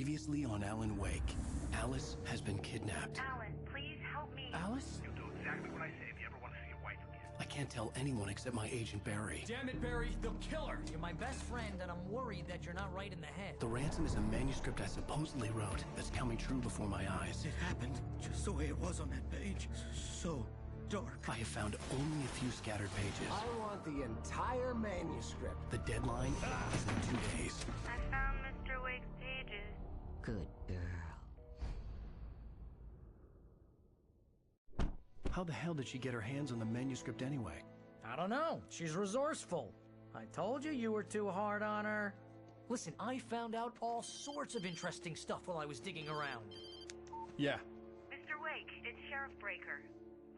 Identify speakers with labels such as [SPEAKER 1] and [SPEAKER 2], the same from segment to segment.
[SPEAKER 1] Previously on Alan Wake, Alice has been kidnapped.
[SPEAKER 2] Alan, please help me.
[SPEAKER 1] Alice?
[SPEAKER 3] You'll do exactly what I say if you ever want to see your wife again.
[SPEAKER 1] I can't tell anyone except my agent Barry.
[SPEAKER 4] Damn it, Barry, they'll kill her!
[SPEAKER 5] You're my best friend, and I'm worried that you're not right in the head.
[SPEAKER 1] The ransom is a manuscript I supposedly wrote that's coming true before my eyes.
[SPEAKER 6] It happened just the way it was on that page. So dark.
[SPEAKER 1] I have found only a few scattered pages.
[SPEAKER 7] I want the entire manuscript.
[SPEAKER 1] The deadline is in 2 days.
[SPEAKER 2] I found Mr. Wake's pages.
[SPEAKER 5] Good girl.
[SPEAKER 1] How the hell did she get her hands on the manuscript anyway?
[SPEAKER 5] I don't know. She's resourceful. I told you you were too hard on her. Listen, I found out all sorts of interesting stuff while I was digging around.
[SPEAKER 1] Yeah.
[SPEAKER 2] Mr. Wake, it's Sheriff Breaker.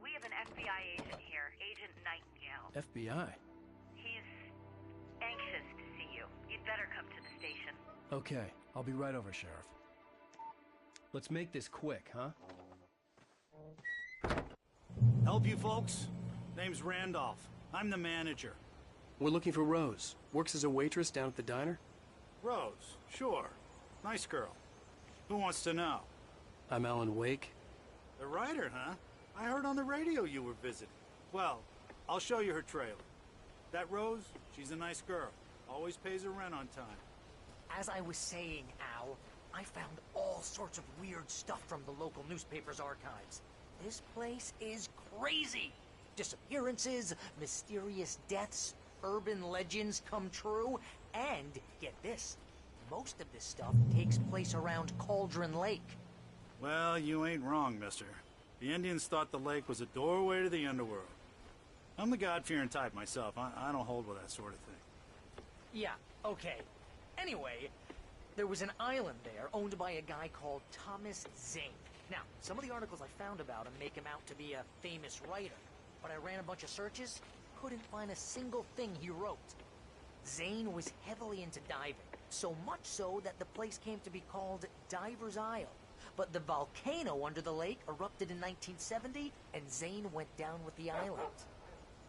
[SPEAKER 2] We have an FBI agent here, Agent Nightingale.
[SPEAKER 1] FBI?
[SPEAKER 2] He's anxious to see you. You'd better come to the station.
[SPEAKER 1] Okay, I'll be right over, Sheriff. Let's make this quick, huh?
[SPEAKER 6] Help you folks? Name's Randolph. I'm the manager.
[SPEAKER 1] We're looking for Rose. Works as a waitress down at the diner.
[SPEAKER 6] Rose, sure. Nice girl. Who wants to know?
[SPEAKER 1] I'm Alan Wake.
[SPEAKER 6] The writer, huh? I heard on the radio you were visiting. Well, I'll show you her trailer. That Rose, she's a nice girl. Always pays her rent on time.
[SPEAKER 5] As I was saying, Al, I found all sorts of weird stuff from the local newspaper's archives. This place is crazy. Disappearances, mysterious deaths, urban legends come true, and, get this, most of this stuff takes place around Cauldron Lake.
[SPEAKER 6] Well, you ain't wrong, mister. The Indians thought the lake was a doorway to the underworld. I'm the God-fearing type myself. I don't hold with that sort of thing.
[SPEAKER 5] Yeah, okay. Anyway, there was an island there owned by a guy called Thomas Zane. Now, some of the articles I found about him make him out to be a famous writer, but I ran a bunch of searches, couldn't find a single thing he wrote. Zane was heavily into diving, so much so that the place came to be called Diver's Isle. But the volcano under the lake erupted in 1970, and Zane went down with the island.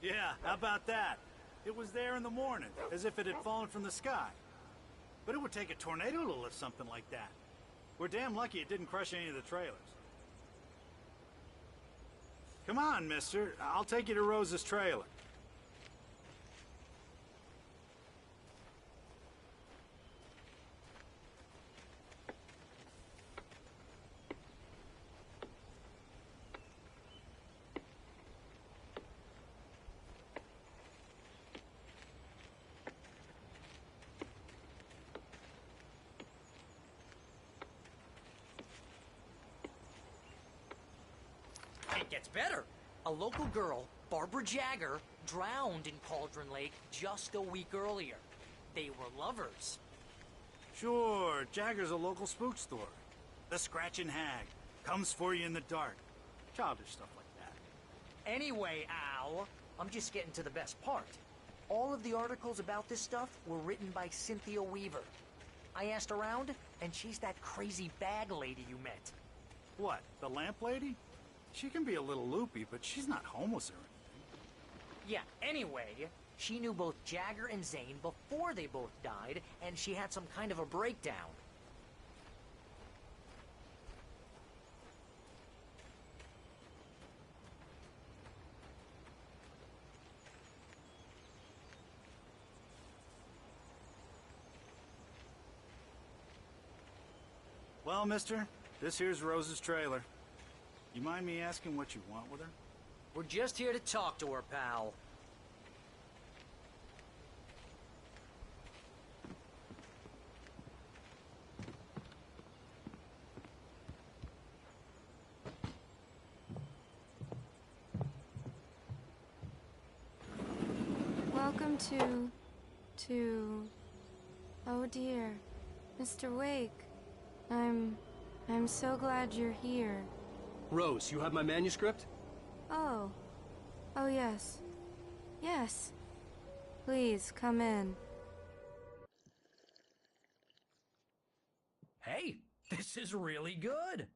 [SPEAKER 6] Yeah, how about that? It was there in the morning, as if it had fallen from the sky. But it would take a tornado to lift something like that. We're damn lucky it didn't crush any of the trailers. Come on, mister. I'll take you to Rose's trailer.
[SPEAKER 5] It gets better. A local girl, Barbara Jagger, drowned in Cauldron Lake just a week earlier. They were lovers.
[SPEAKER 6] Sure, Jagger's a local spook store. The Scratching Hag. Comes for you in the dark. Childish stuff like that.
[SPEAKER 5] Anyway, Al, I'm just getting to the best part. All of the articles about this stuff were written by Cynthia Weaver. I asked around, and she's that crazy bag lady you met.
[SPEAKER 6] What, the lamp lady? She can be a little loopy, but she's not homeless or anything.
[SPEAKER 5] Yeah, anyway, she knew both Jagger and Zane before they both died, and she had some kind of a breakdown.
[SPEAKER 6] Well, mister, this here's Rose's trailer. You mind me asking what you want with her?
[SPEAKER 5] We're just here to talk to her, pal.
[SPEAKER 8] Welcome to... Oh dear, Mr. Wake. I'm so glad you're here.
[SPEAKER 1] Rose, you have my manuscript?
[SPEAKER 8] Oh. Oh, yes. Yes. Please, come in.
[SPEAKER 5] Hey, this is really good.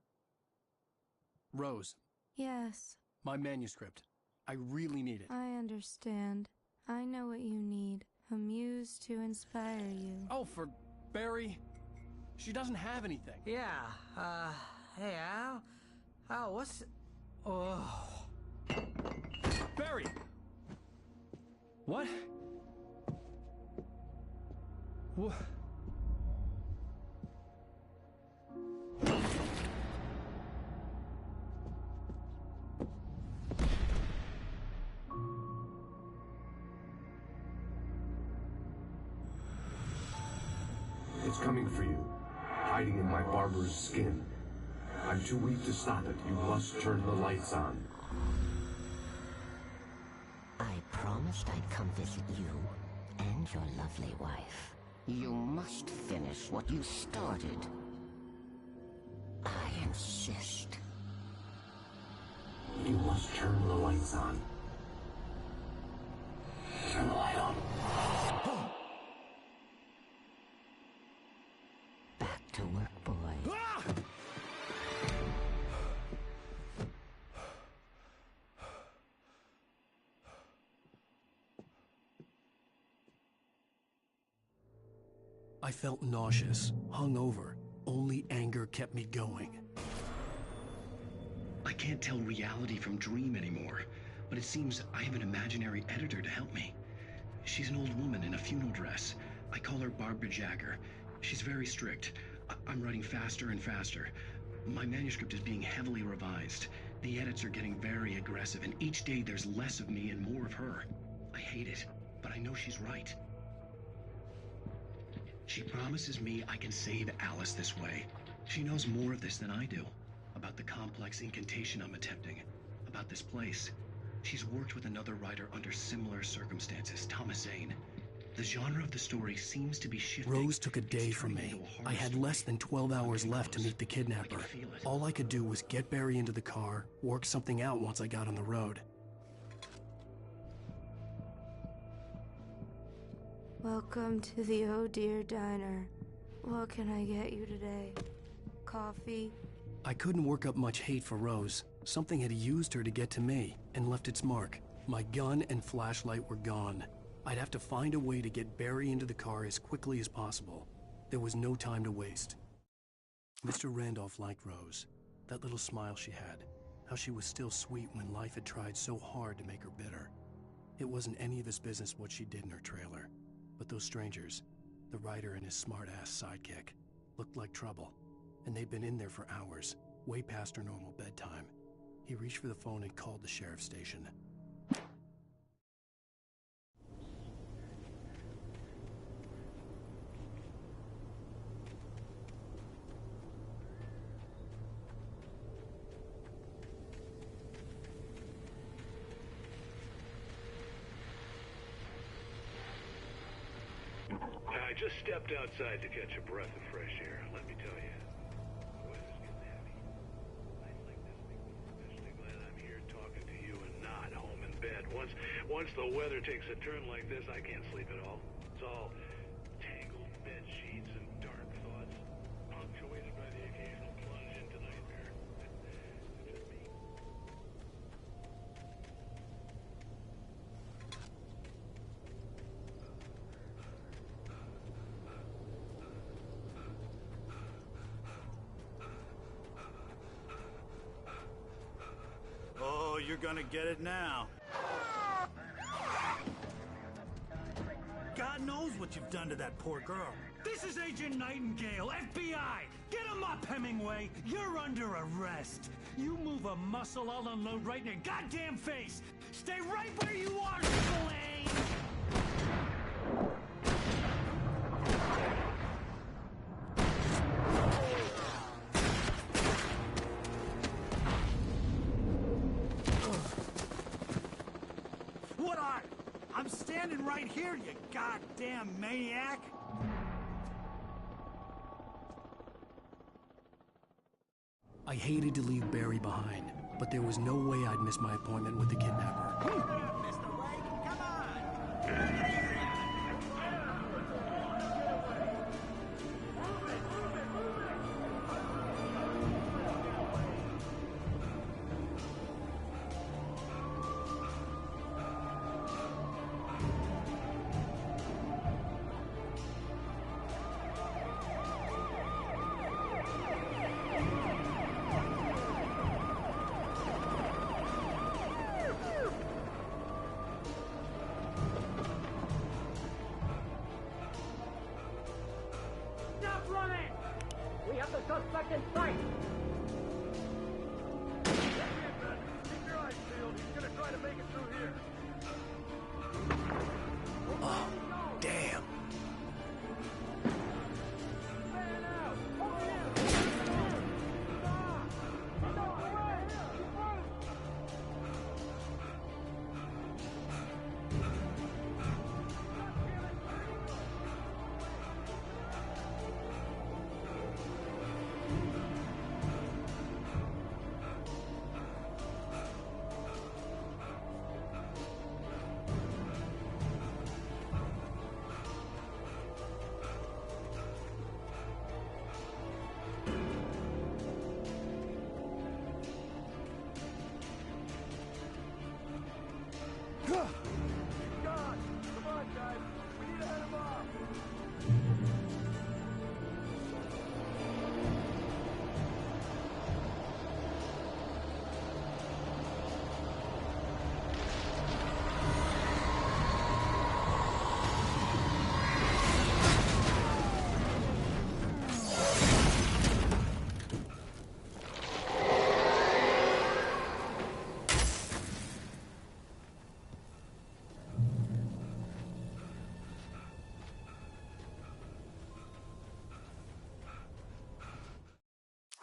[SPEAKER 1] Rose,
[SPEAKER 8] Yes,
[SPEAKER 1] my manuscript. I really need it.
[SPEAKER 8] I understand. I know what you need. A muse to inspire you.
[SPEAKER 1] Oh, for Barry, She doesn't have anything.
[SPEAKER 5] Yeah, hey, Al, what's... Oh...
[SPEAKER 1] Barry! What? What?
[SPEAKER 4] It's coming for you, hiding in my barber's skin. I'm too weak to stop it. You must turn the lights on.
[SPEAKER 9] I promised I'd come visit you and your lovely wife. You must finish what you started. I insist.
[SPEAKER 4] You must turn the lights on. Turn the light on.
[SPEAKER 9] Back to work, boy.
[SPEAKER 1] I felt nauseous, hungover. Only anger kept me going.
[SPEAKER 10] I can't tell reality from dream anymore, but it seems I have an imaginary editor to help me. She's an old woman in a funeral dress. I call her Barbara Jagger. She's very strict. I'm writing faster and faster. My manuscript is being heavily revised. The edits are getting very aggressive, and each day there's less of me and more of her. I hate it, but I know she's right. She promises me I can save Alice this way. She knows more of this than I do. About the complex incantation I'm attempting. About this place. She's worked with another writer under similar circumstances, Thomas Zane. The genre of the story seems to be shifting.
[SPEAKER 1] Rose took a day from me. I had less than 12 hours left to meet the kidnapper. All I could do was get Barry into the car, work something out once I got on the road.
[SPEAKER 8] Welcome to the Oh Dear Diner. What can I get you today? Coffee?
[SPEAKER 1] I couldn't work up much hate for Rose. Something had used her to get to me, and left its mark. My gun and flashlight were gone. I'd have to find a way to get Barry into the car as quickly as possible. There was no time to waste. Mr. Randolph liked Rose. That little smile she had. How she was still sweet when life had tried so hard to make her bitter. It wasn't any of his business what she did in her trailer. But those strangers, the writer and his smart-ass sidekick, looked like trouble. And they'd been in there for hours, way past her normal bedtime. He reached for the phone and called the sheriff's station.
[SPEAKER 11] I just stepped outside to catch a breath of fresh air. Let me tell you, the weather's getting heavy. Nights like this make me especially glad I'm here talking to you and not home in bed. Once the weather takes a turn like this, I can't sleep at all. It's all tangled bed sheets and dark thoughts, punctuated by the occasional plunge into nightmare. It's just me.
[SPEAKER 6] Oh, you're gonna get it now. God knows what you've done to that poor girl.
[SPEAKER 12] This is Agent Nightingale, FBI! Get him up, Hemingway! You're under arrest! You move a muscle, I'll unload right in your goddamn face! Stay right where you are, Spillane!
[SPEAKER 6] What are? I'm standing right here, you goddamn maniac!
[SPEAKER 1] I hated to leave Barry behind, but there was no way I'd miss my appointment with the kidnapper.
[SPEAKER 3] God! Come on, guys! We need to head him off!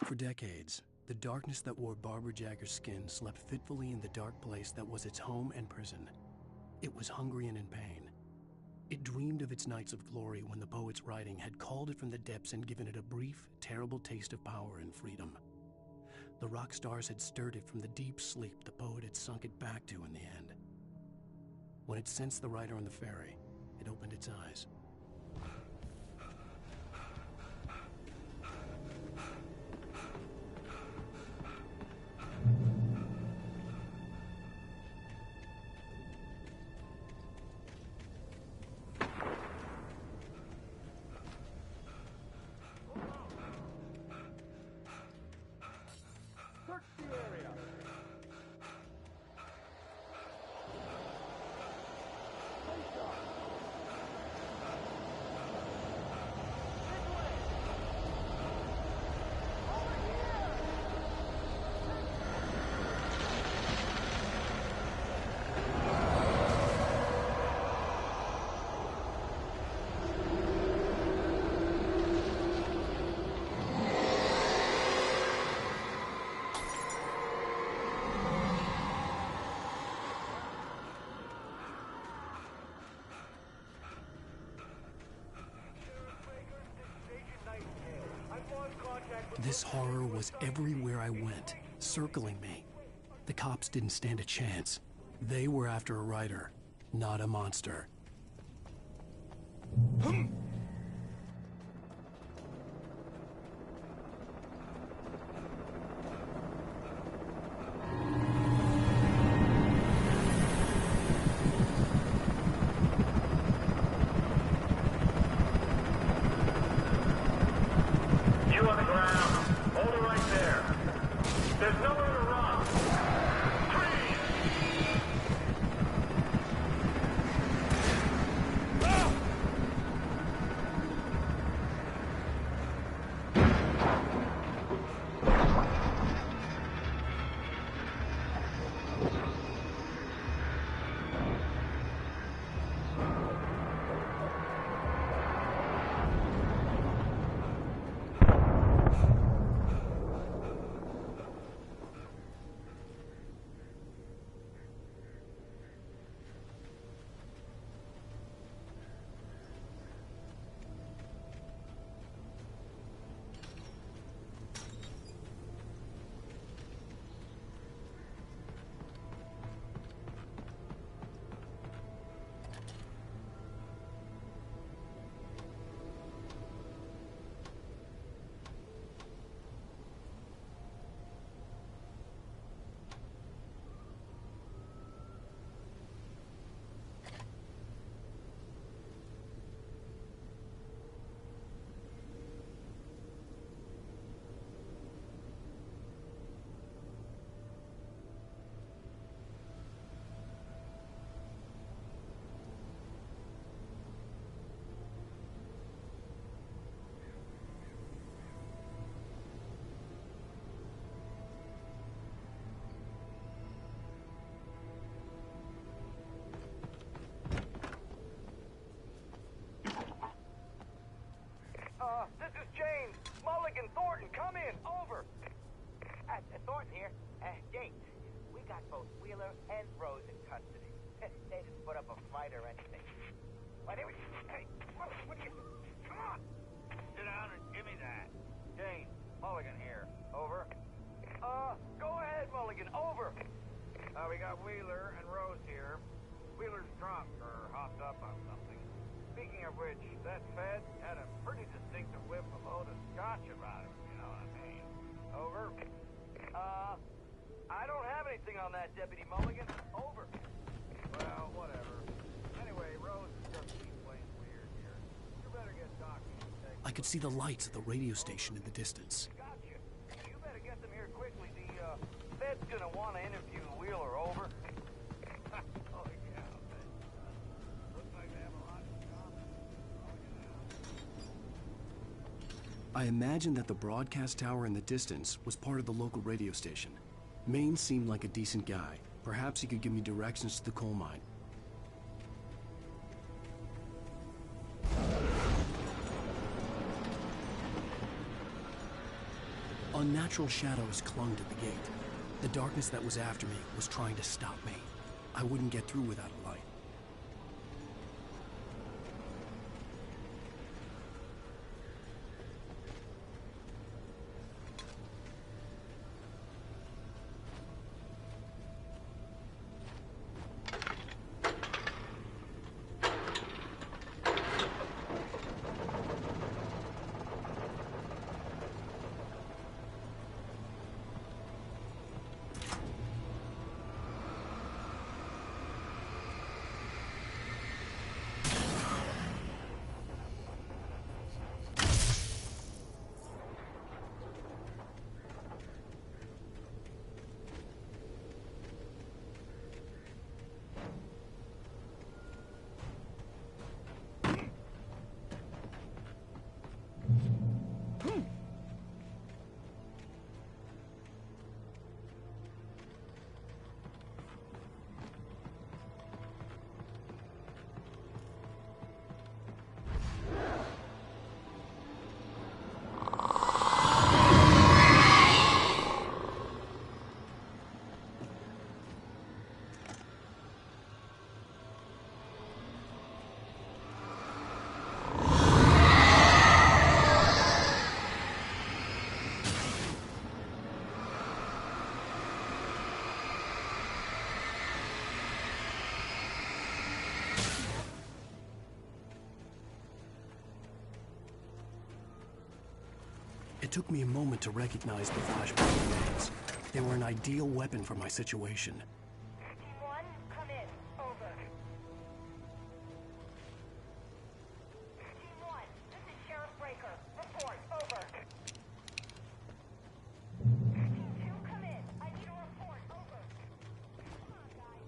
[SPEAKER 1] For decades, the darkness that wore Barbara Jagger's skin slept fitfully in the dark place that was its home and prison. It was hungry and in pain. It dreamed of its nights of glory when the poet's writing had called it from the depths and given it a brief, terrible taste of power and freedom. The rock stars had stirred it from the deep sleep the poet had sunk it back to in the end. When it sensed the writer on the ferry, it opened its eyes.
[SPEAKER 3] Search the area! Face off! This way! Over here!
[SPEAKER 1] This horror was everywhere I went, circling me. The cops didn't stand a chance. They were after a writer, not a monster.
[SPEAKER 3] You on the ground. Hold it right there. There's nowhere to run. Freeze! Ah! This is James. Mulligan, Thornton, come in. Over.
[SPEAKER 13] Thornton here. James, we got both Wheeler and Rose in custody. They didn't put up a fight or anything. But they were... Hey, what are you... Come on. Sit down and give me that. James, Mulligan here. Over.
[SPEAKER 3] Go ahead, Mulligan. Over.
[SPEAKER 13] We got Wheeler and Rose here. Wheeler's drunk or hopped up on something. Speaking of which, that Fed had a pretty distinctive whiff of load of scotch about him, you know what I mean. Over.
[SPEAKER 3] I don't have anything on that, Deputy Mulligan. Over.
[SPEAKER 13] Well,
[SPEAKER 1] could see the lights of the radio station in the distance.
[SPEAKER 13] Gotcha. You better get them here quickly. The Fed's gonna want to interview Wheeler. Over. Oh yeah, looks like they have a lot in common.
[SPEAKER 1] I imagined that the broadcast tower in the distance was part of the local radio station. Maine seemed like a decent guy. Perhaps he could give me directions to the coal mine. Unnatural shadows clung to the gate. The darkness that was after me was trying to stop me. I wouldn't get through without a light. It took me a moment to recognize the flashbang grenades. They were an ideal weapon for my situation.
[SPEAKER 13] Team 1, come in. Over. Team 1, this is Sheriff Breaker. Report. Over. Team 2, come in. I need a report. Over. Come on, guys.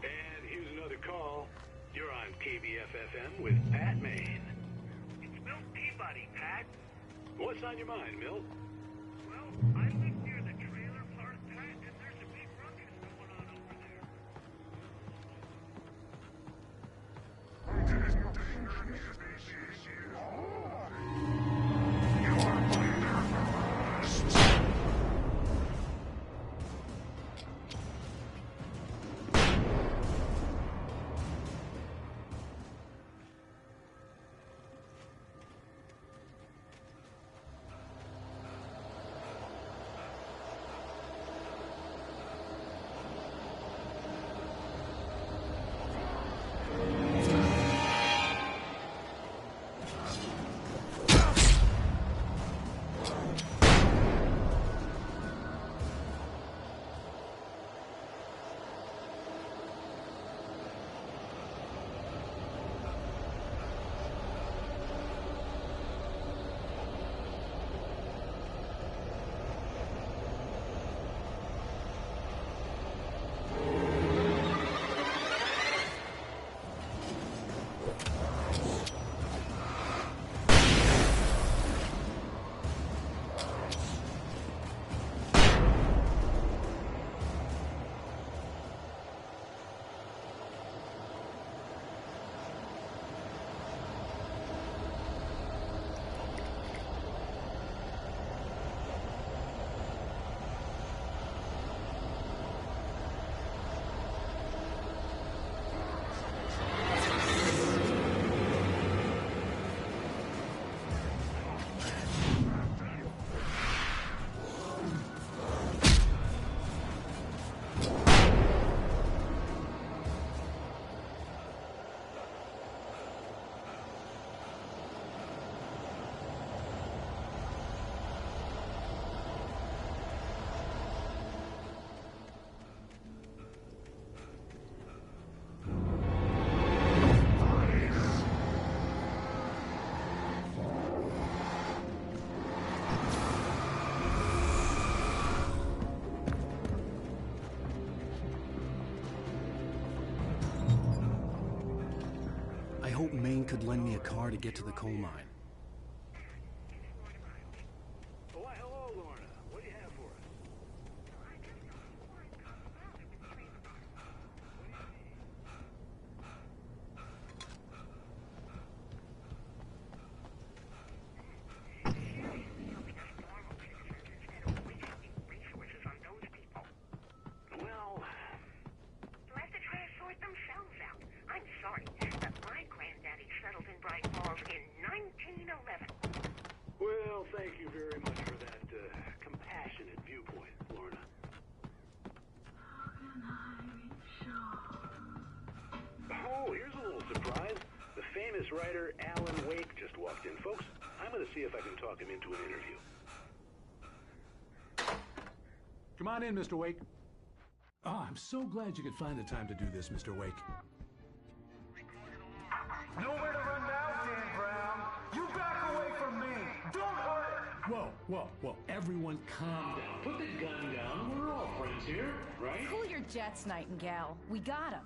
[SPEAKER 11] And here's another call. You're on KBFFM with Pat Maine.
[SPEAKER 3] It's Milt Peabody, Pat.
[SPEAKER 11] What's on your mind, Milt?
[SPEAKER 3] Well, I live near the trailer park, Pat, and there's a big ruckus going on over there.
[SPEAKER 1] could lend me a car to get to the coal mine.
[SPEAKER 11] Why, hello, Lorna. What do you have for us? Well,
[SPEAKER 14] They'll have to try to sort themselves out. I'm sorry, but my granddaddy settled in Bright Falls in 1911.
[SPEAKER 11] well, thank you very much for that compassionate viewpoint, Lorna. Oh, here's a little surprise. The famous writer Alan Wake just walked in. Folks, I'm going to see if I can talk him into an interview.
[SPEAKER 15] Come on in, Mr. Wake. Oh, I'm so glad you could find the time to do this, Mr. Wake.
[SPEAKER 3] Nowhere to run now, Dan Brown. You back away from me. Don't hurt.
[SPEAKER 15] Whoa. Everyone calm down. Put the gun down. We're all friends here, right?
[SPEAKER 16] Cool your jets, Nightingale. We got him.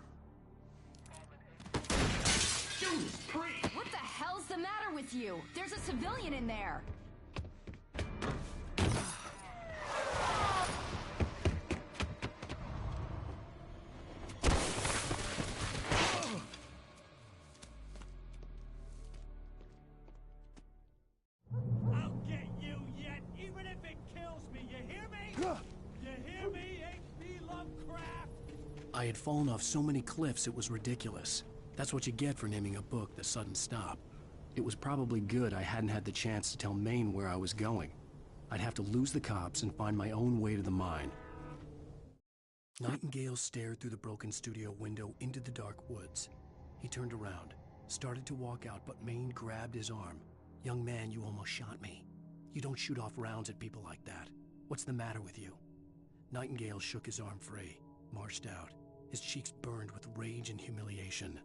[SPEAKER 15] Judas Priest!
[SPEAKER 16] What the hell's the matter with you? There's a civilian in there.
[SPEAKER 12] I'll get you yet, even if it kills me. You hear me? You hear me, H.P. Lovecraft?
[SPEAKER 1] I had fallen off so many cliffs it was ridiculous. That's what you get for naming a book The Sudden Stop. It was probably good I hadn't had the chance to tell Maine where I was going. I'd have to lose the cops and find my own way to the mine. Nightingale stared through the broken studio window into the dark woods. He turned around, started to walk out, but Maine grabbed his arm. "Young man, you almost shot me. You don't shoot off rounds at people like that. What's the matter with you?" Nightingale shook his arm free, marched out. His cheeks burned with rage and humiliation.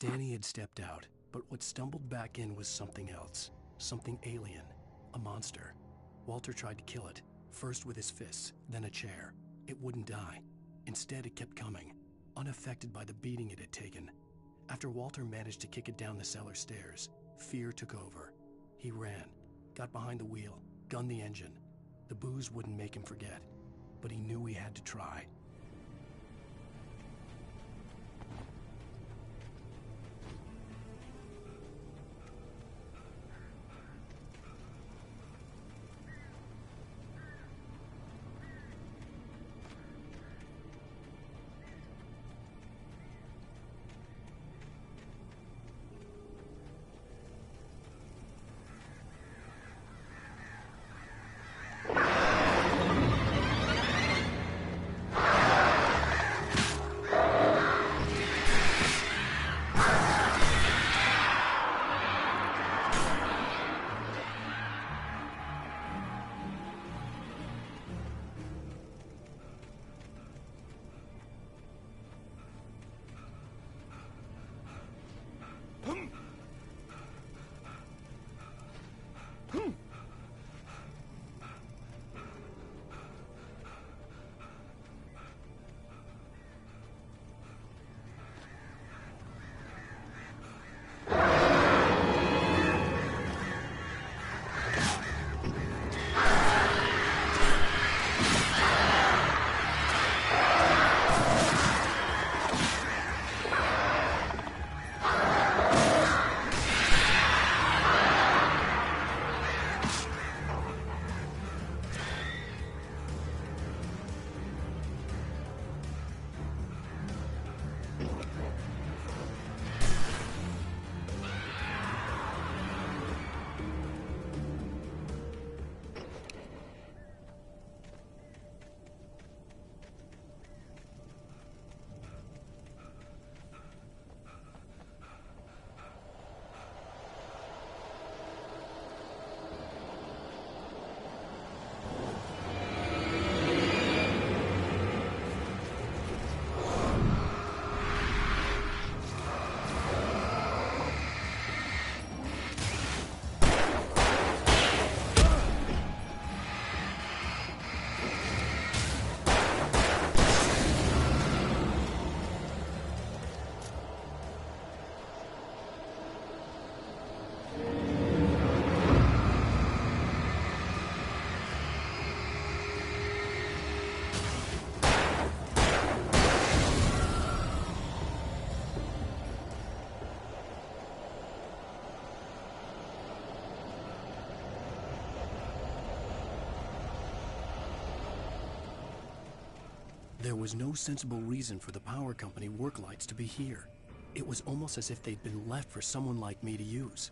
[SPEAKER 1] Danny had stepped out, but what stumbled back in was something else. Something alien. A monster. Walter tried to kill it, first with his fists, then a chair. It wouldn't die. Instead, it kept coming, unaffected by the beating it had taken. After Walter managed to kick it down the cellar stairs, fear took over. He ran, got behind the wheel, gunned the engine. The booze wouldn't make him forget, but he knew he had to try. There was no sensible reason for the power company work lights to be here. It was almost as if they'd been left for someone like me to use.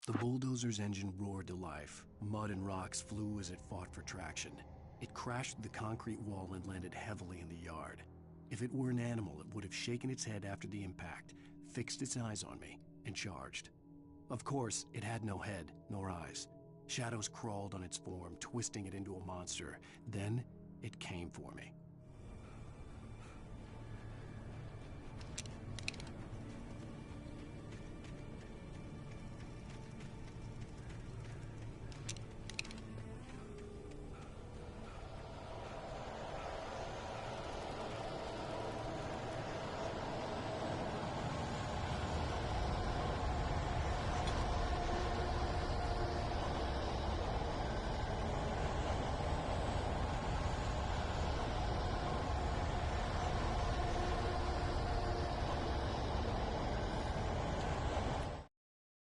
[SPEAKER 1] The bulldozer's engine roared to life. Mud and rocks flew as it fought for traction. It crashed through the concrete wall and landed heavily in the yard. If it were an animal, it would have shaken its head after the impact, fixed its eyes on me, and charged. Of course, it had no head, nor eyes. Shadows crawled on its form, twisting it into a monster. Then, it came for me.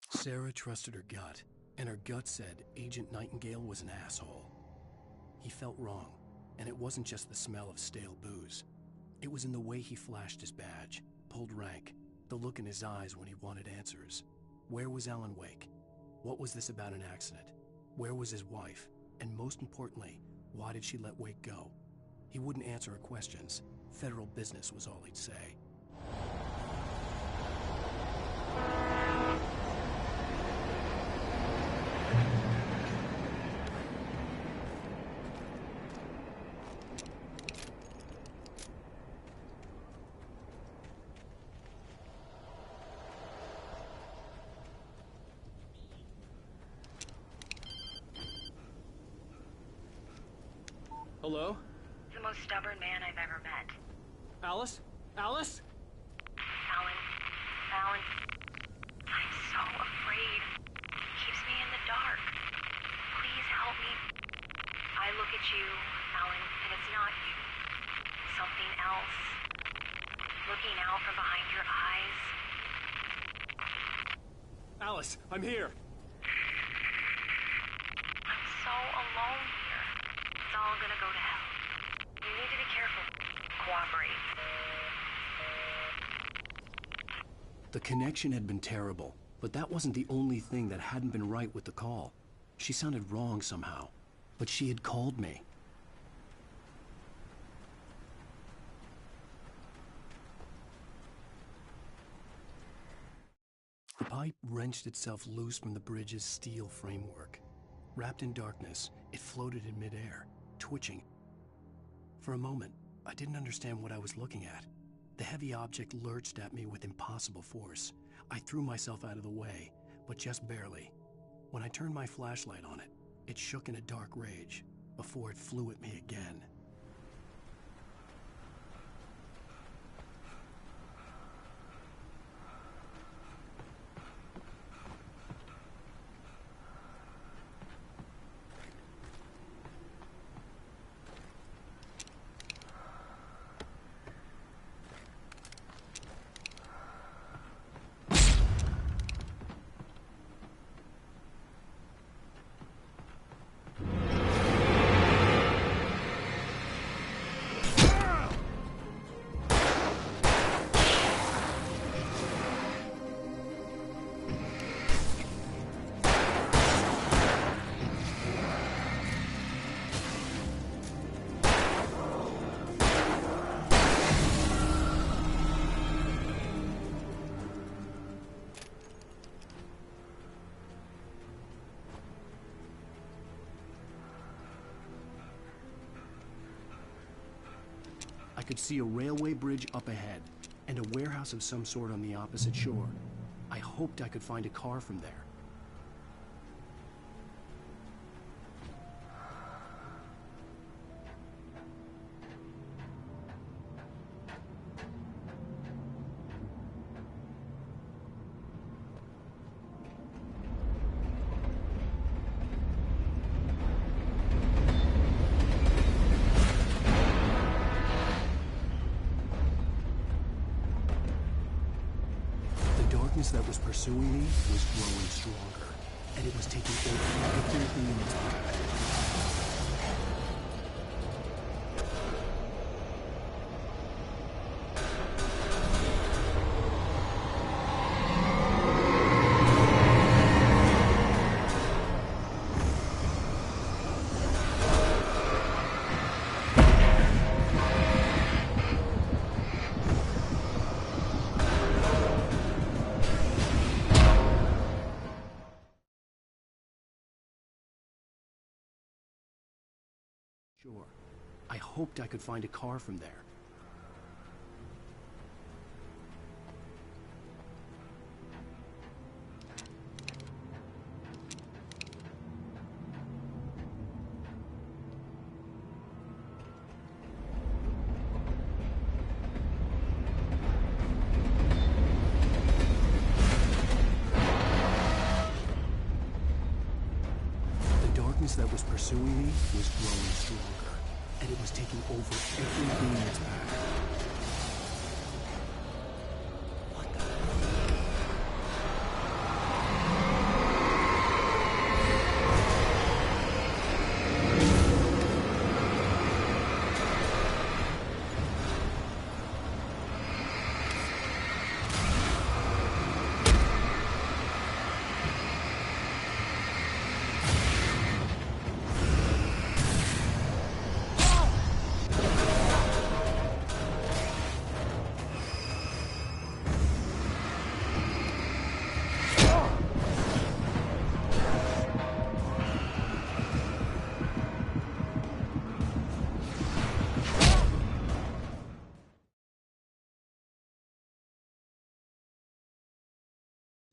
[SPEAKER 1] Sarah trusted her gut, and her gut said Agent Nightingale was an asshole. He felt wrong, and it wasn't just the smell of stale booze. It was in the way he flashed his badge, pulled rank, the look in his eyes when he wanted answers. Where was Alan Wake? What was this about an accident? Where was his wife? And most importantly, why did she let Wake go? He wouldn't answer her questions. Federal business was all he'd say.
[SPEAKER 17] Hello?
[SPEAKER 2] The most stubborn man I've ever met.
[SPEAKER 17] Alice? Alice?
[SPEAKER 2] Alan. I'm so afraid. He keeps me in the dark. Please help me. I look at you, Alan, and it's not you. Something else. Looking out from behind your eyes.
[SPEAKER 17] Alice, I'm here.
[SPEAKER 2] I'm so alone here. It's all gonna go to hell. You need to be careful. Cooperate.
[SPEAKER 1] The connection had been terrible, but that wasn't the only thing that hadn't been right with the call. She sounded wrong somehow, but she had called me. The pipe wrenched itself loose from the bridge's steel framework. Wrapped in darkness, it floated in midair, twitching. For a moment, I didn't understand what I was looking at. The heavy object lurched at me with impossible force. I threw myself out of the way, but just barely. When I turned my flashlight on it, it shook in a dark rage before it flew at me again. I could see a railway bridge up ahead, and a warehouse of some sort on the opposite shore. I hoped I could find a car from there. That was pursuing me was growing stronger, and it was taking over everything in its path. Sure. I hoped I could find a car from there. That was pursuing me was growing stronger, and it was taking over everything in its path. What the hell?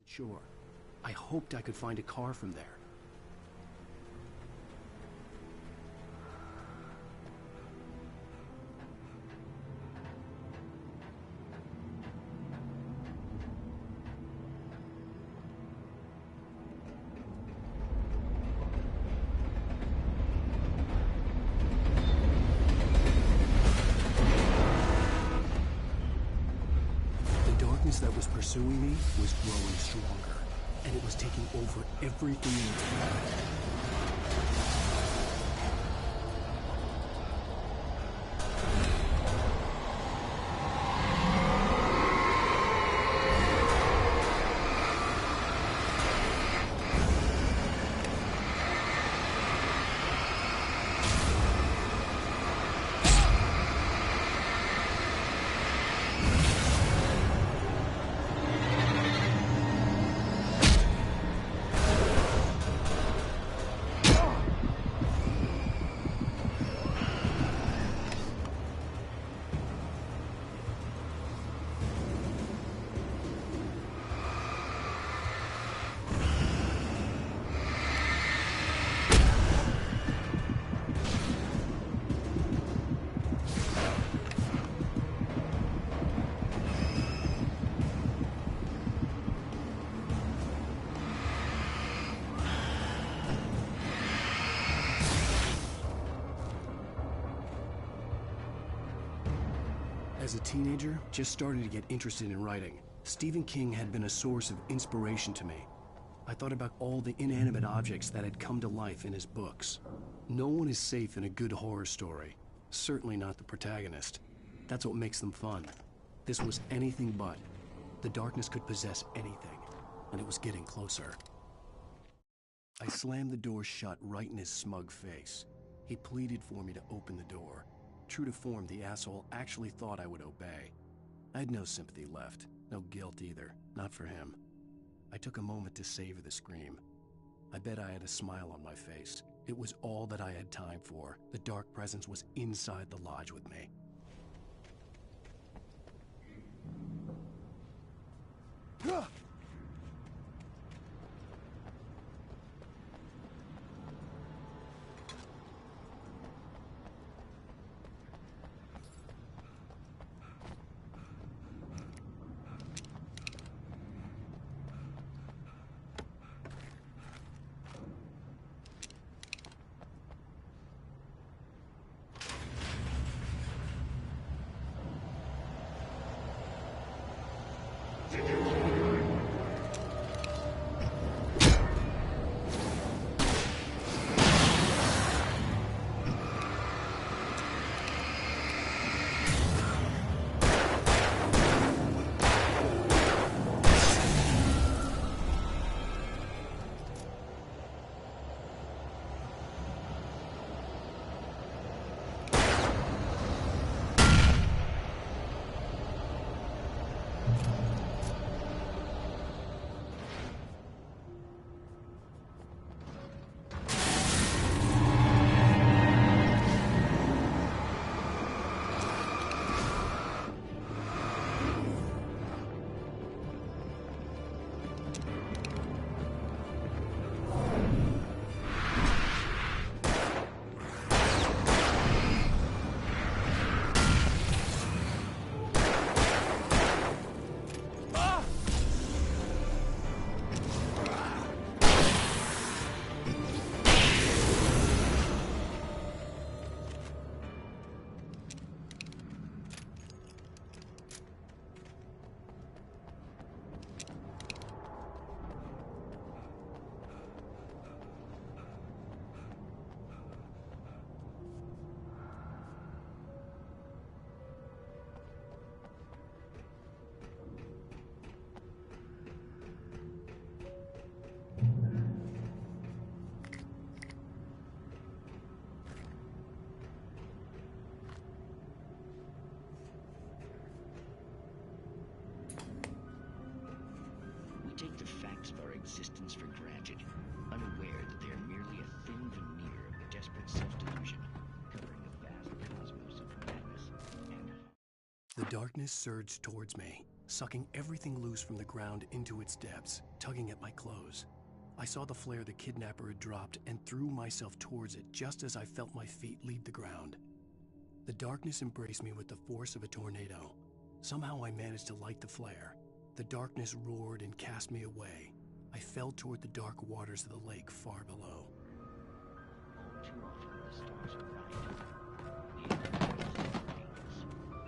[SPEAKER 1] Sure. I hoped I could find a car from there. That was pursuing me was growing stronger, and it was taking over everything in its path. As a teenager, just starting to get interested in writing, Stephen King had been a source of inspiration to me. I thought about all the inanimate objects that had come to life in his books. No one is safe in a good horror story. Certainly not the protagonist. That's what makes them fun. This was anything but. The darkness could possess anything, and it was getting closer. I slammed the door shut right in his smug face. He pleaded for me to open the door. True to form, the asshole actually thought I would obey. I had no sympathy left, no guilt either, not for him. I took a moment to savor the scream. I bet I had a smile on my face. It was all that I had time for. The dark presence was inside the lodge with me.
[SPEAKER 10] the facts of our existence for granted, unaware that they are merely a thin veneer of desperate self-delusion, covering a vast cosmos of madness and...
[SPEAKER 1] The darkness surged towards me, sucking everything loose from the ground into its depths, tugging at my clothes. I saw the flare the kidnapper had dropped and threw myself towards it just as I felt my feet leave the ground. The darkness embraced me with the force of a tornado. Somehow I managed to light the flare. The darkness roared and cast me away. I fell toward the dark waters of the lake far below.
[SPEAKER 10] All too often the stars are right. The universe remains.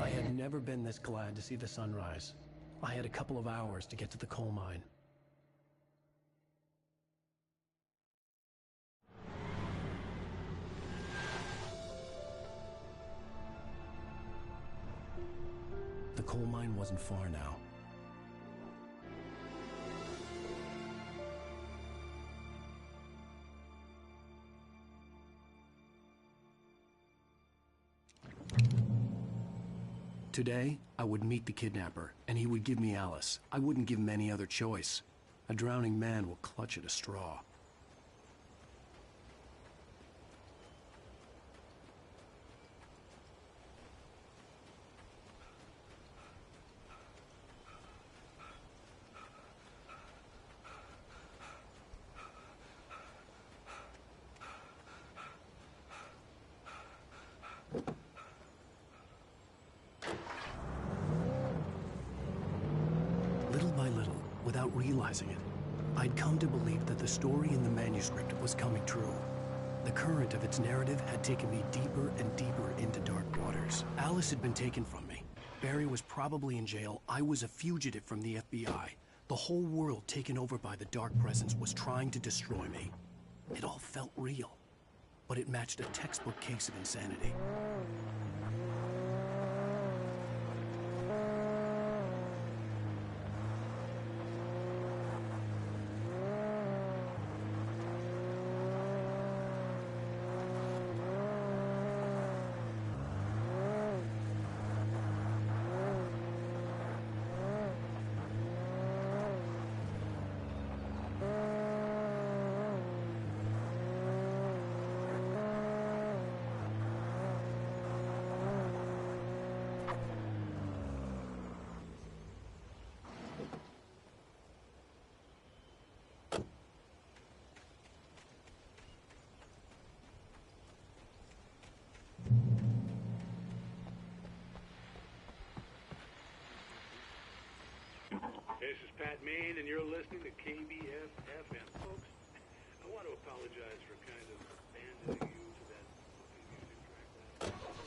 [SPEAKER 1] I had never been this glad to see the sunrise. I had a couple of hours to get to the coal mine. The coal mine wasn't far now. Today, I would meet the kidnapper, and he would give me Alice. I wouldn't give him any other choice. A drowning man will clutch at a straw. Without realizing it, I'd come to believe that the story in the manuscript was coming true. The current of its narrative had taken me deeper and deeper into dark waters. Alice had been taken from me. Barry was probably in jail. I was a fugitive from the FBI. The whole world taken over by the Dark Presence was trying to destroy me. It all felt real, but it matched a textbook case of insanity.
[SPEAKER 11] This is Pat Maine, and you're listening to KBF FM. Folks, I want to apologize for kind of abandoning you to that music track last night.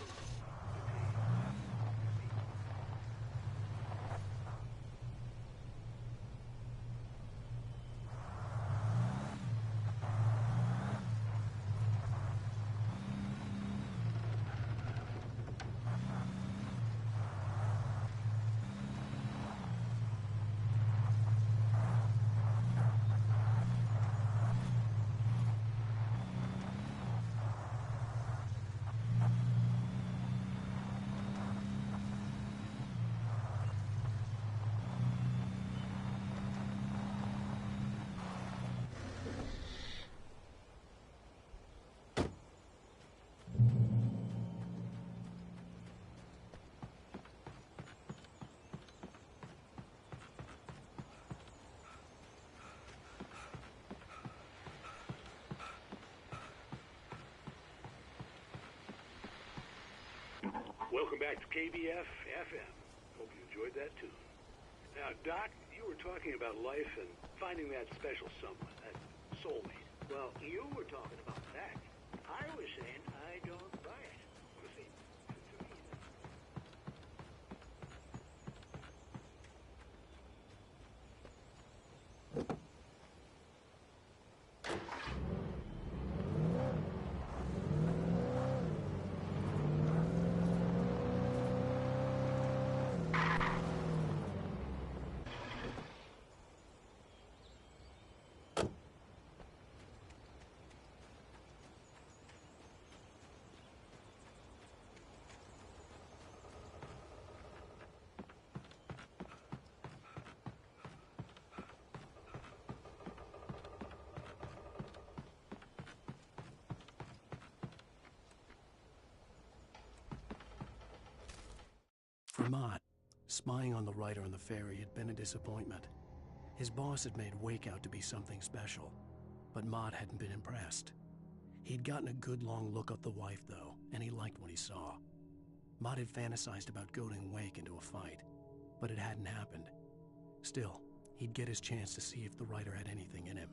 [SPEAKER 11] Welcome back to KBF FM. Hope you enjoyed that tune. Now, Doc, you were talking about life and finding that special someone, that soulmate.
[SPEAKER 13] Well, you were talking about that. I was saying I don't buy it.
[SPEAKER 11] Well, see, to me,
[SPEAKER 1] For Mott, spying on the writer on the ferry had been a disappointment. His boss had made Wake out to be something special, but Mott hadn't been impressed. He'd gotten a good long look at the wife, though, and he liked what he saw. Mott had fantasized about goading Wake into a fight, but it hadn't happened. Still, he'd get his chance to see if the writer had anything in him.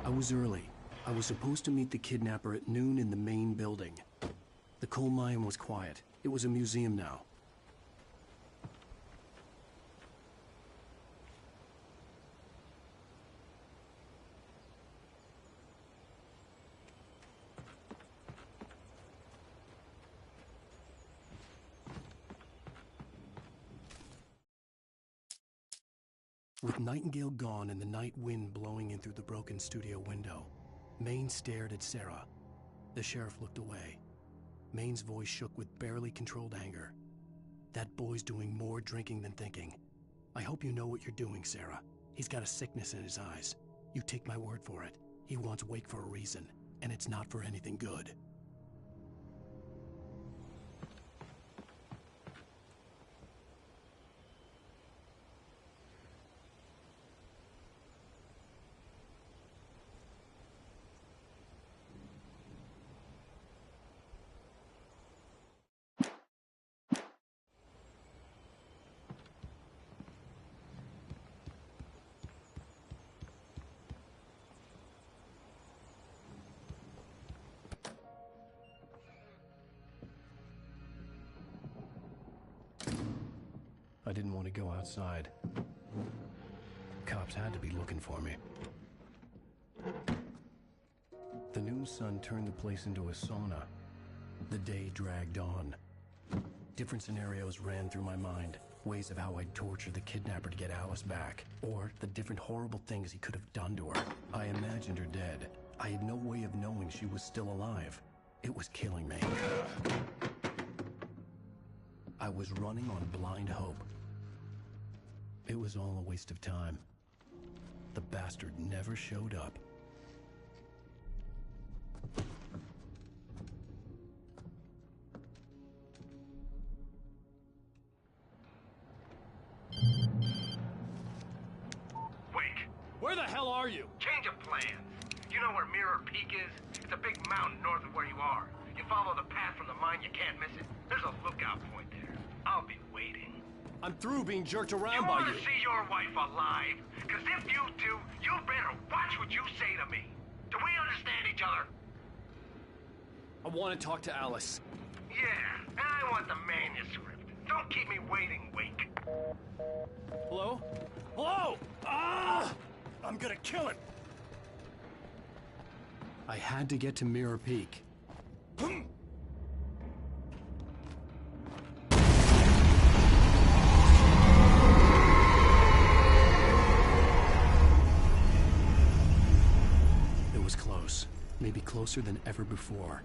[SPEAKER 1] I was early. I was supposed to meet the kidnapper at noon in the main building. The coal mine was quiet. It was a museum now. With Nightingale gone and the night wind blowing in through the broken studio window, Maine stared at Sarah. The sheriff looked away. Maine's voice shook with barely controlled anger. That boy's doing more drinking than thinking. I hope you know what you're doing, Sarah. He's got a sickness in his eyes. You take my word for it. He wants Wake for a reason, and it's not for anything good. I didn't want to go outside. Cops had to be looking for me. The noon sun turned the place into a sauna. The day dragged on. Different scenarios ran through my mind. Ways of how I'd torture the kidnapper to get Alice back, or the different horrible things he could have done to her. I imagined her dead. I had no way of knowing she was still alive. It was killing me. I was running on blind hope. It was all a waste of time. The bastard never showed up.
[SPEAKER 3] Wake!
[SPEAKER 17] Where the hell are you?
[SPEAKER 3] Change of plans. You know where Mirror Peak is? It's a big mountain north of where you are. You follow the path from the mine, you can't miss it. There's a lookout point there. I'll be waiting.
[SPEAKER 17] I'm through being jerked around
[SPEAKER 3] You
[SPEAKER 17] by
[SPEAKER 3] want
[SPEAKER 17] you.
[SPEAKER 3] to see your wife alive? Because if you do, you better watch what you say to me. Do we understand each other?
[SPEAKER 17] I want to talk to Alice.
[SPEAKER 3] Yeah, and I want the manuscript. Don't keep me waiting, Wake.
[SPEAKER 17] Hello? Hello! Ah! I'm gonna kill it!
[SPEAKER 1] I had to get to Mirror Peak. It was close. Maybe closer than ever before.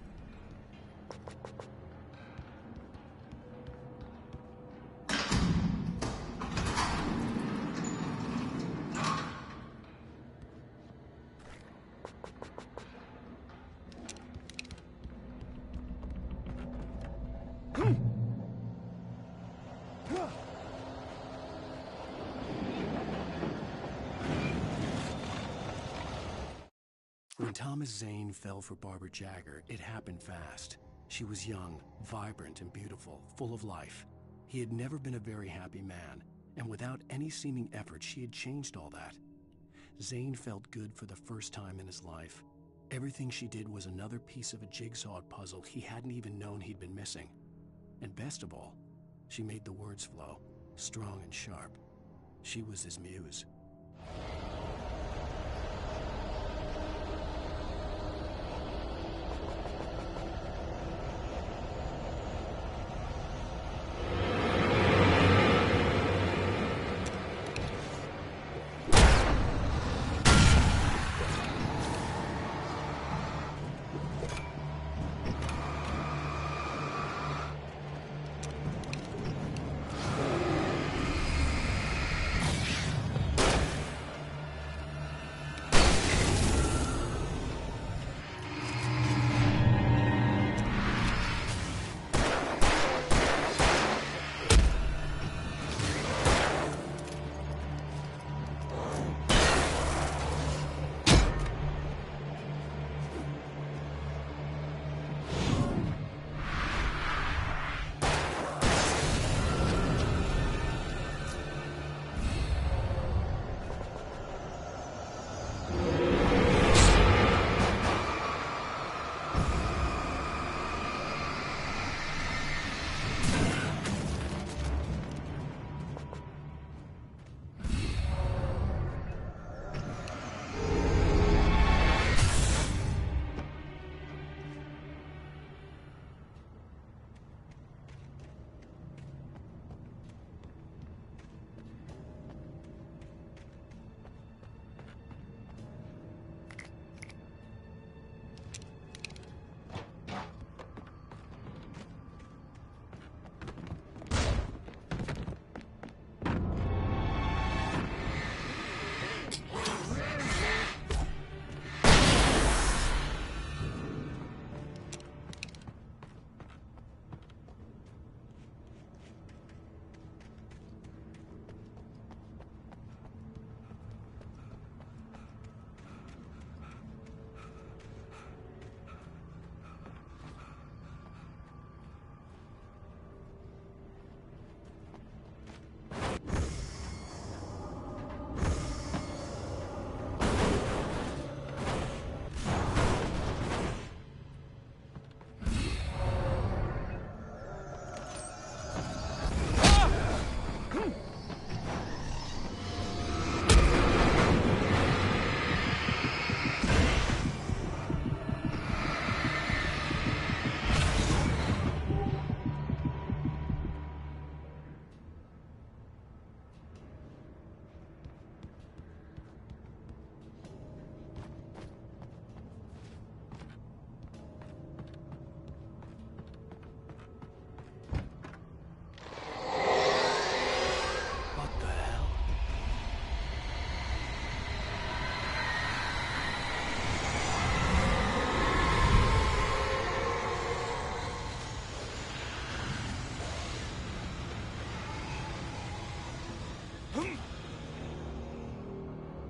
[SPEAKER 1] When Thomas Zane fell for Barbara Jagger, it happened fast. She was young, vibrant, and beautiful, full of life. He had never been a very happy man, and without any seeming effort, she had changed all that. Zane felt good for the first time in his life. Everything she did was another piece of a jigsaw puzzle he hadn't even known he'd been missing. And best of all, she made the words flow, strong and sharp. She was his muse.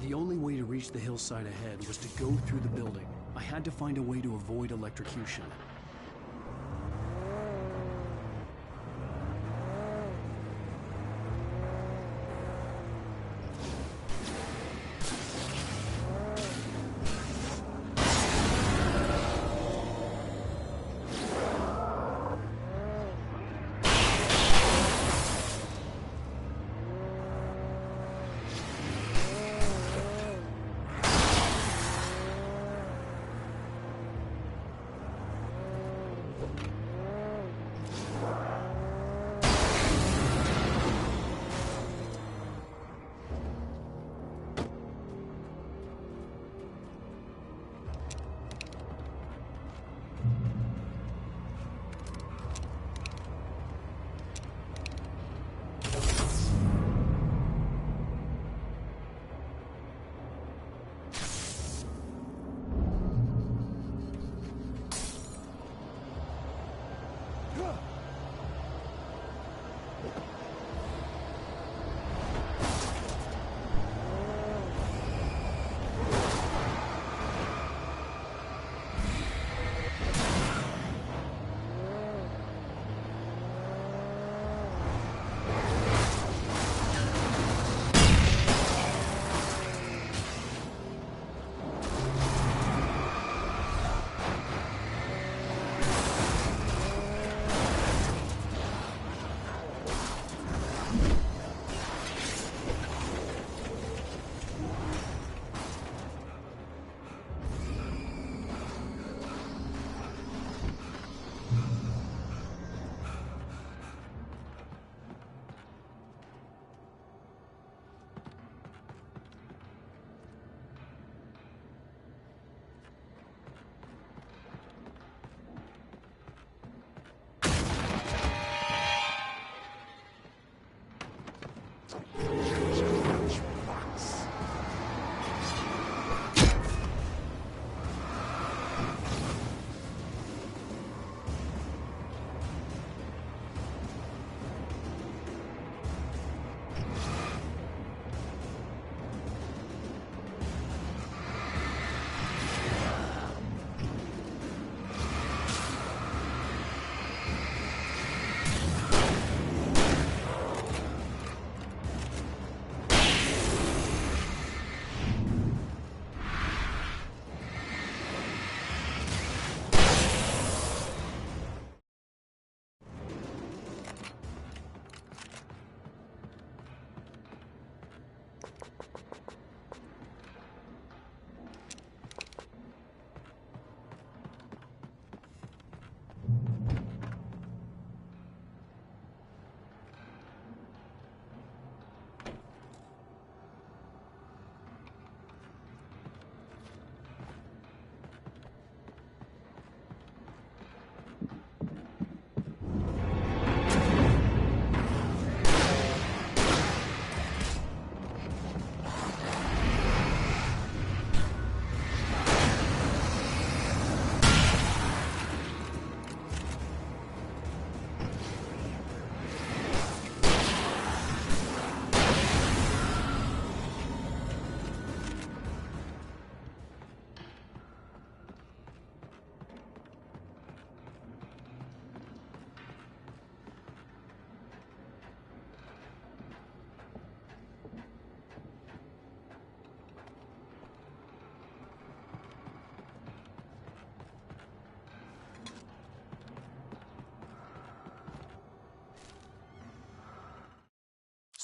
[SPEAKER 1] The only way to reach the hillside ahead was to go through the building. I had to find a way to avoid electrocution.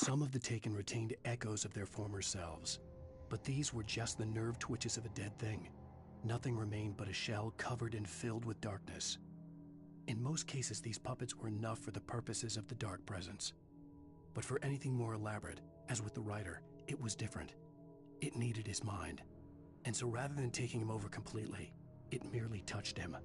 [SPEAKER 1] Some of the Taken retained echoes of their former selves, but these were just the nerve twitches of a dead thing. Nothing remained but a shell covered and filled with darkness. In most cases, these puppets were enough for the purposes of the Dark Presence. But for anything more elaborate, as with the writer, it was different. It needed his mind. And so rather than taking him over completely, it merely touched him.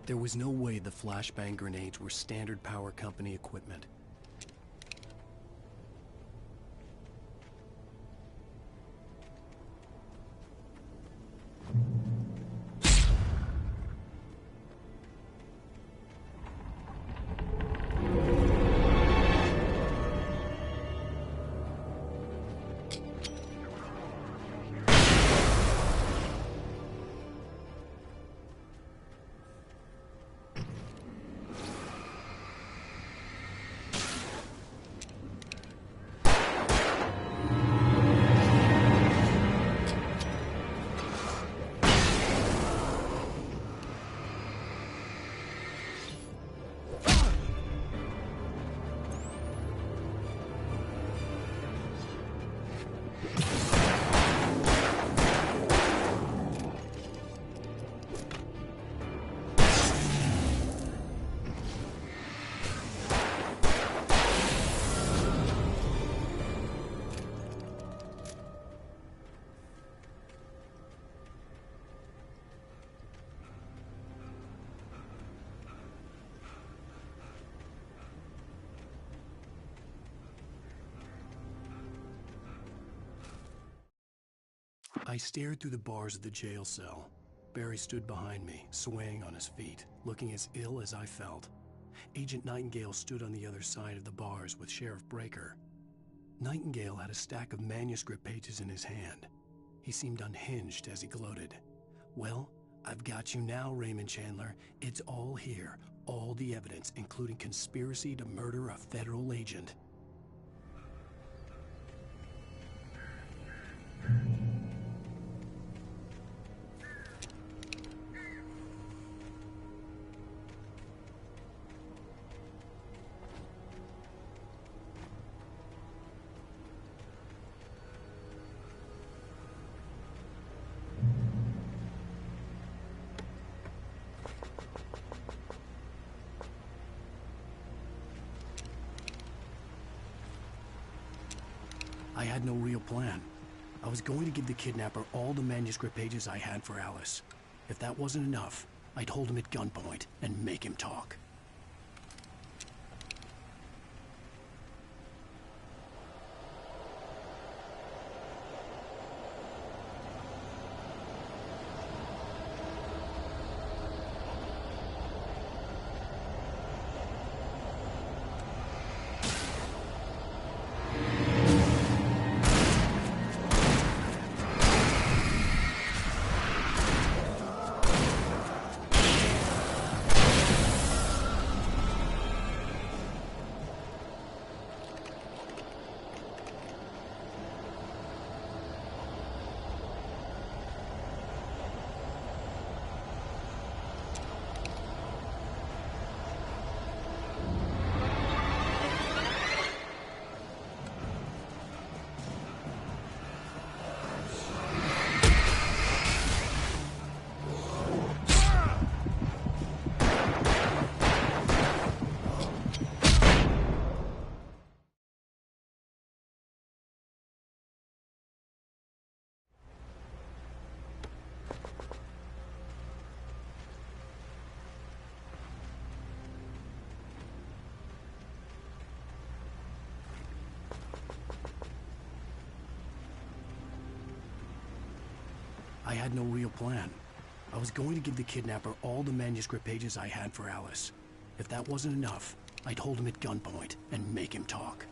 [SPEAKER 1] There was no way the flashbang grenades were Standard Power Company equipment. I stared through the bars of the jail cell. Barry stood behind me, swaying on his feet, looking as ill as I felt. Agent Nightingale stood on the other side of the bars with Sheriff Breaker. Nightingale had a stack of manuscript pages in his hand. He seemed unhinged as he gloated. "Well, I've got you now, Raymond Chandler. It's all here. All the evidence, including conspiracy to murder a federal agent." I had no real plan. I was going to give the kidnapper all the manuscript pages I had for Alice. If that wasn't enough, I'd hold him at gunpoint and make him talk. I had no real plan. I was going to give the kidnapper all the manuscript pages I had for Alice. If that wasn't enough, I'd hold him at gunpoint and make him talk.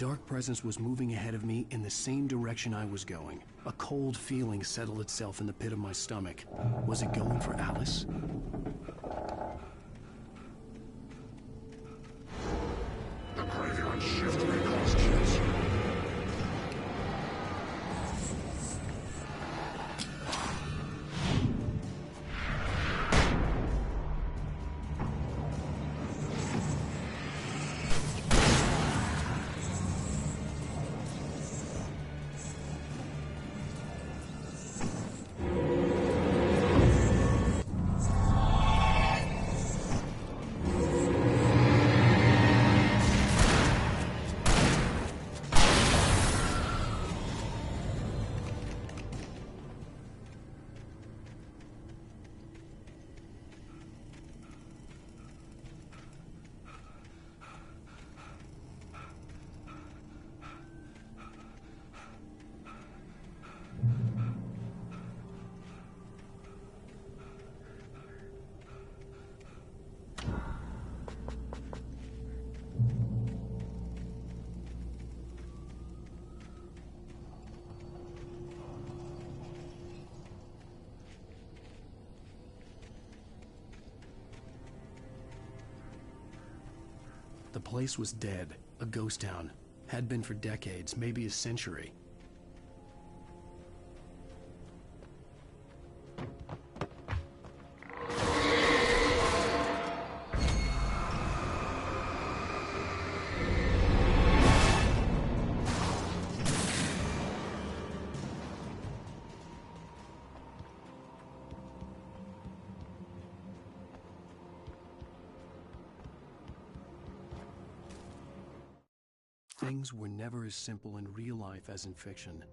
[SPEAKER 1] dark presence was moving ahead of me in the same direction I was going. A cold feeling settled itself in the pit of my stomach. Was it going for Alice?
[SPEAKER 4] The graveyard shift may cause cancer.
[SPEAKER 1] The place was dead, a ghost town. Had been for decades, maybe a century. Things were never as simple in real life as in fiction.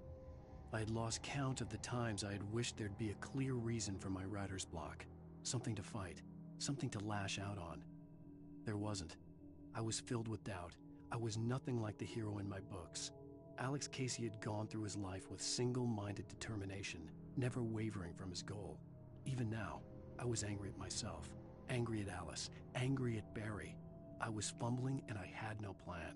[SPEAKER 1] I had lost count of the times I had wished there'd be a clear reason for my writer's block. Something to fight, something to lash out on. There wasn't. I was filled with doubt. I was nothing like the hero in my books. Alex Casey had gone through his life with single-minded determination, never wavering from his goal. Even now, I was angry at myself, angry at Alice, angry at Barry. I was fumbling and I had no plan.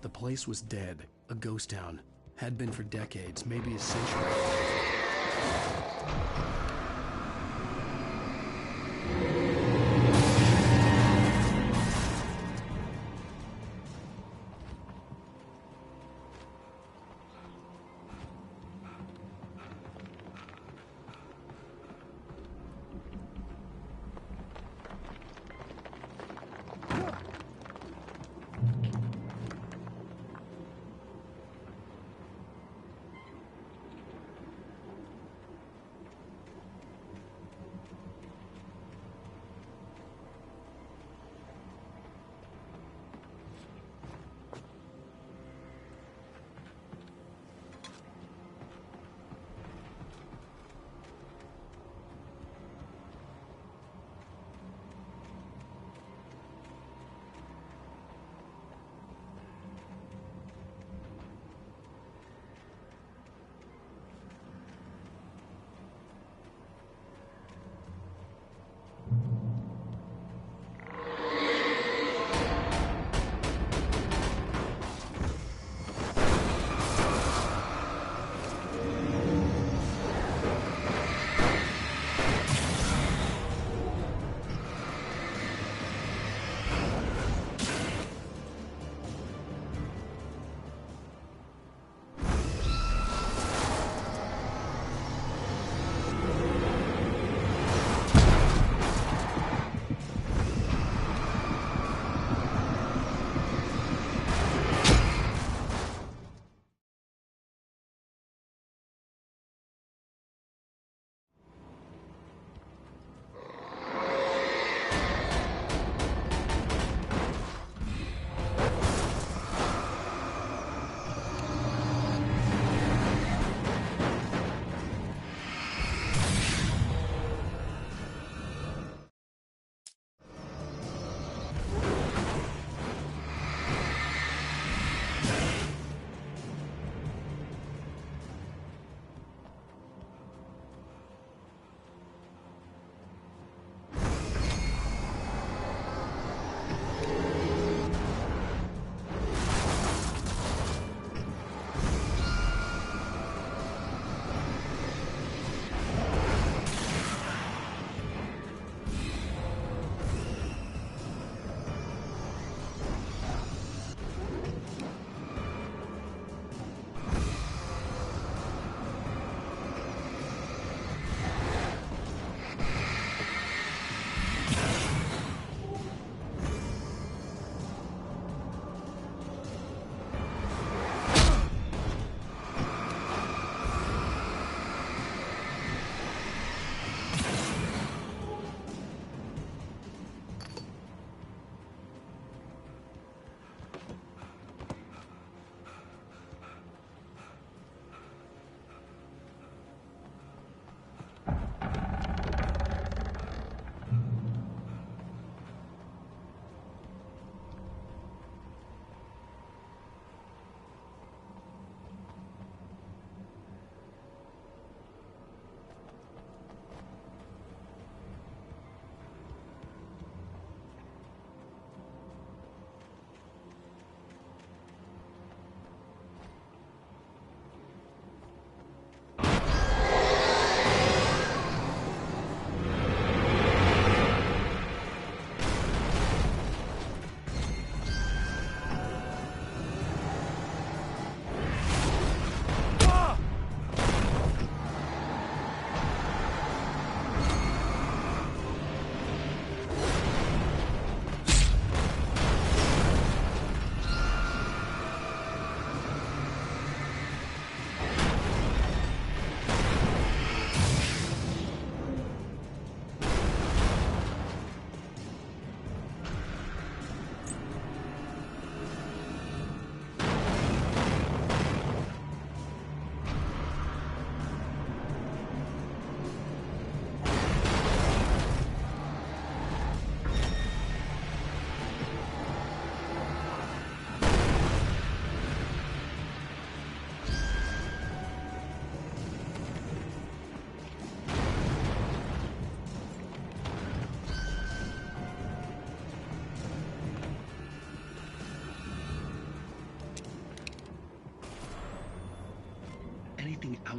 [SPEAKER 1] The place was dead, a ghost town. Had been for decades, maybe a century.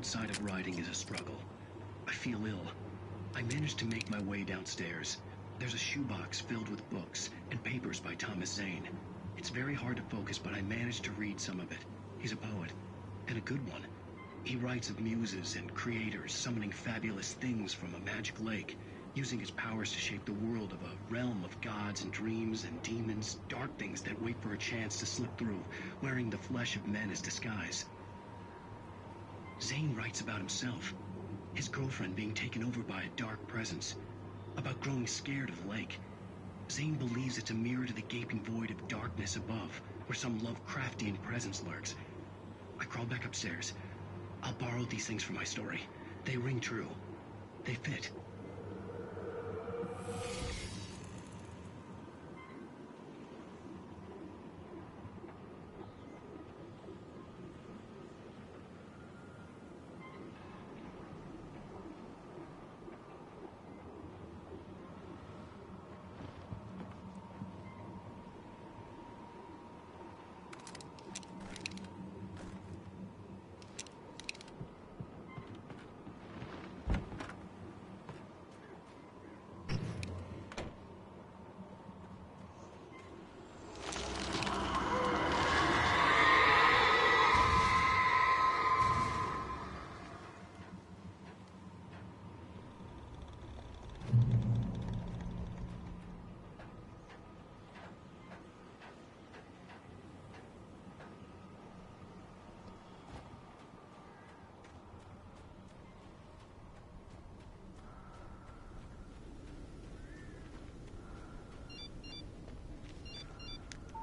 [SPEAKER 10] outside of riding is a struggle. I feel ill. I managed to make my way downstairs. There's a shoebox filled with books and papers by Thomas Zane. It's very hard to focus, but I managed to read some of it. He's a poet, and a good one. He writes of muses and creators summoning fabulous things from a magic lake, using his powers to shape the world of a realm of gods and dreams and demons, dark things that wait for a chance to slip through, wearing the flesh of men as disguise. Zane writes about himself, his girlfriend being taken over by a dark presence, about growing scared of the lake. Zane believes it's a mirror to the gaping void of darkness above, where some Lovecraftian presence lurks. I crawl back upstairs. I'll borrow these things for my story. They ring true. They fit.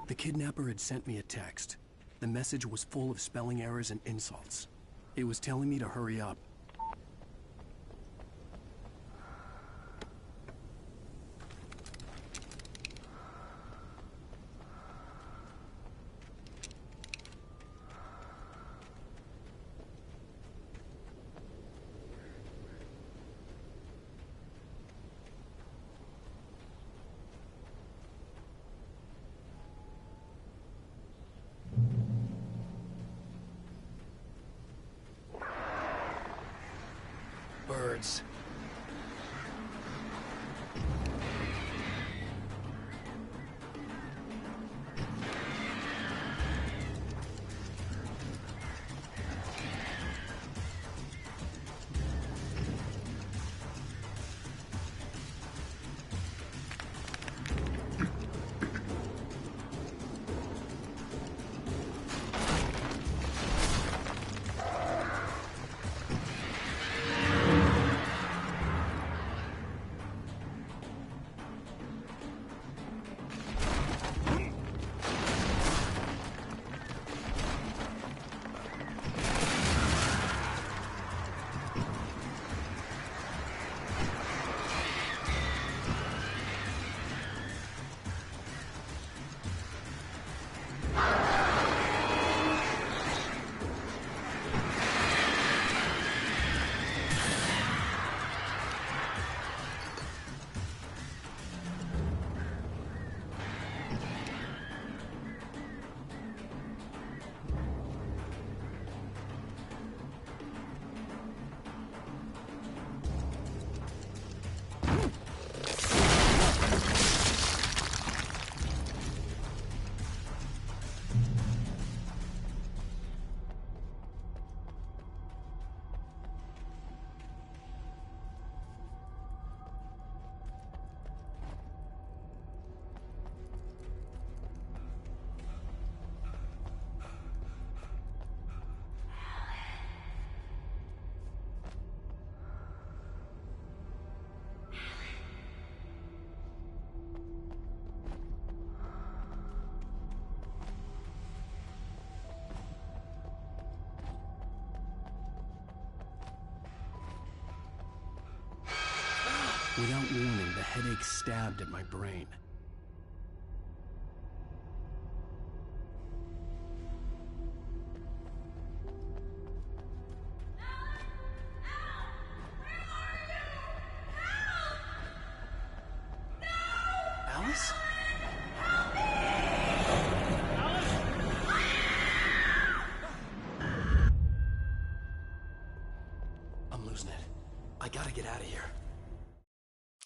[SPEAKER 1] The kidnapper had sent me a text. The message was full of spelling errors and insults. It was telling me to hurry up. Birds. Without warning, the headache stabbed at my brain. Alice? gotta get out of here.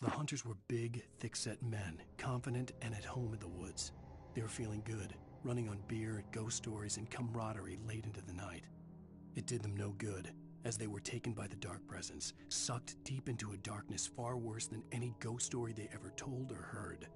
[SPEAKER 1] The hunters were big, thick-set men, confident and at home in the woods. They were feeling good, running on beer, ghost stories, and camaraderie late into the night. It did them no good, as they were taken by the dark presence, sucked deep into a darkness far worse than any ghost story they ever told or heard.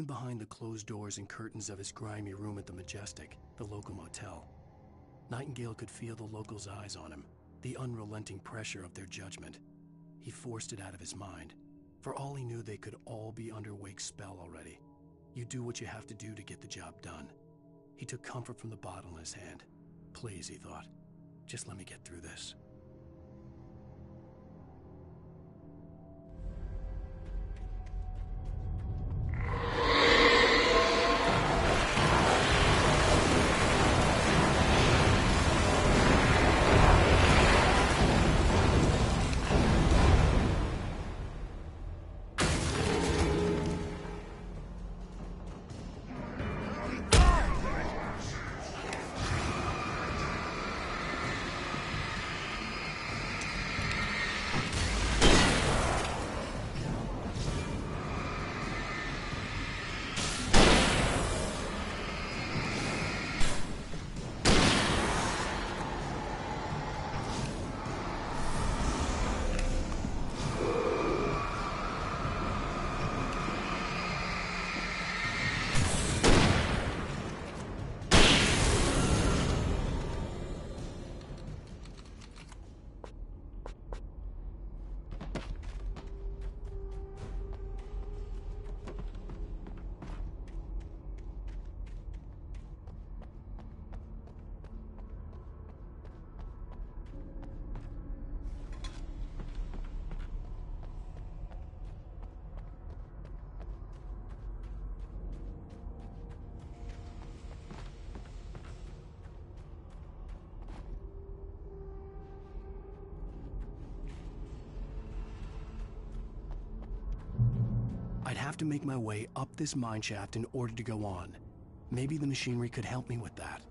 [SPEAKER 1] behind the closed doors and curtains of his grimy room at the Majestic, the local motel. Nightingale could feel the locals' eyes on him, the unrelenting pressure of their judgment. He forced it out of his mind. For all he knew, they could all be under Wake's spell already. You do what you have to do to get the job done. He took comfort from the bottle in his hand. Please, he thought, just let me get through this. I'd have to make my way up this mineshaft in order to go on. Maybe the machinery could help me with that.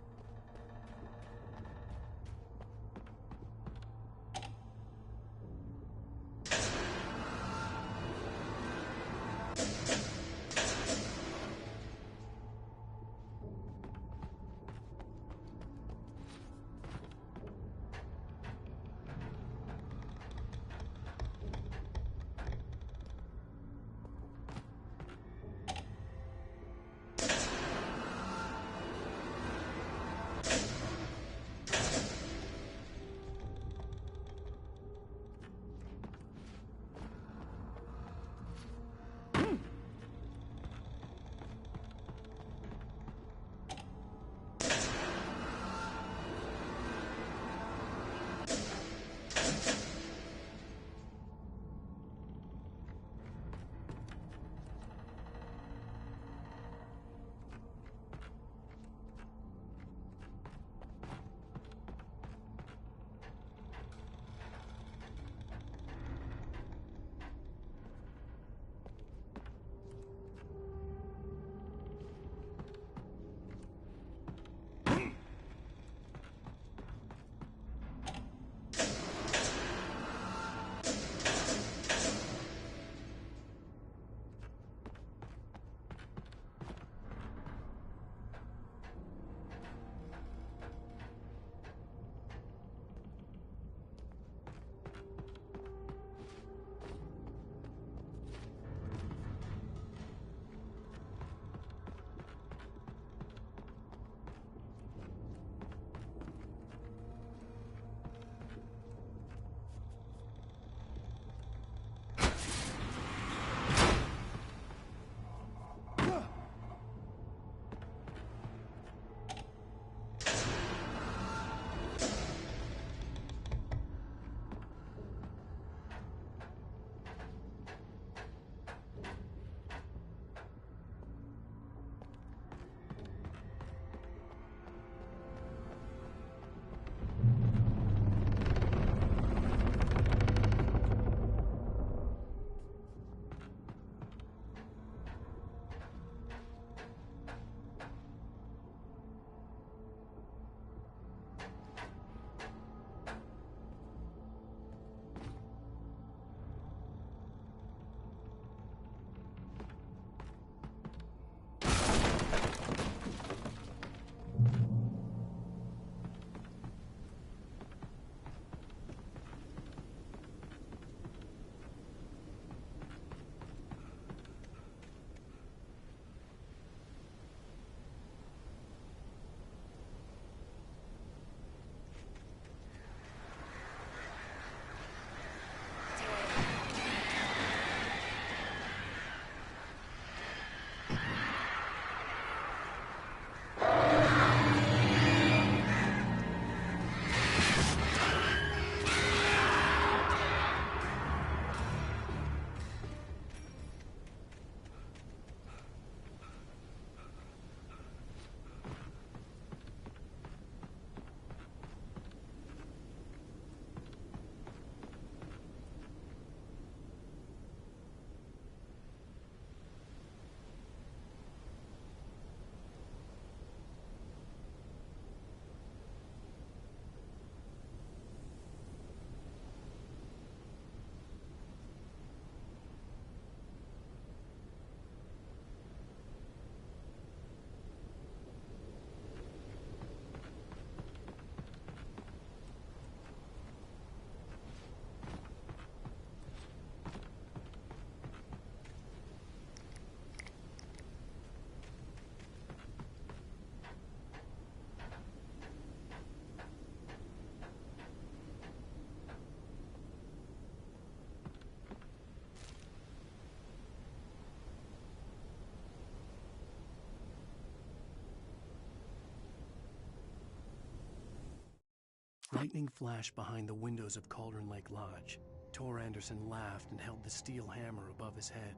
[SPEAKER 1] Lightning flashed behind the windows of Cauldron Lake Lodge. Tor Anderson laughed and held the steel hammer above his head.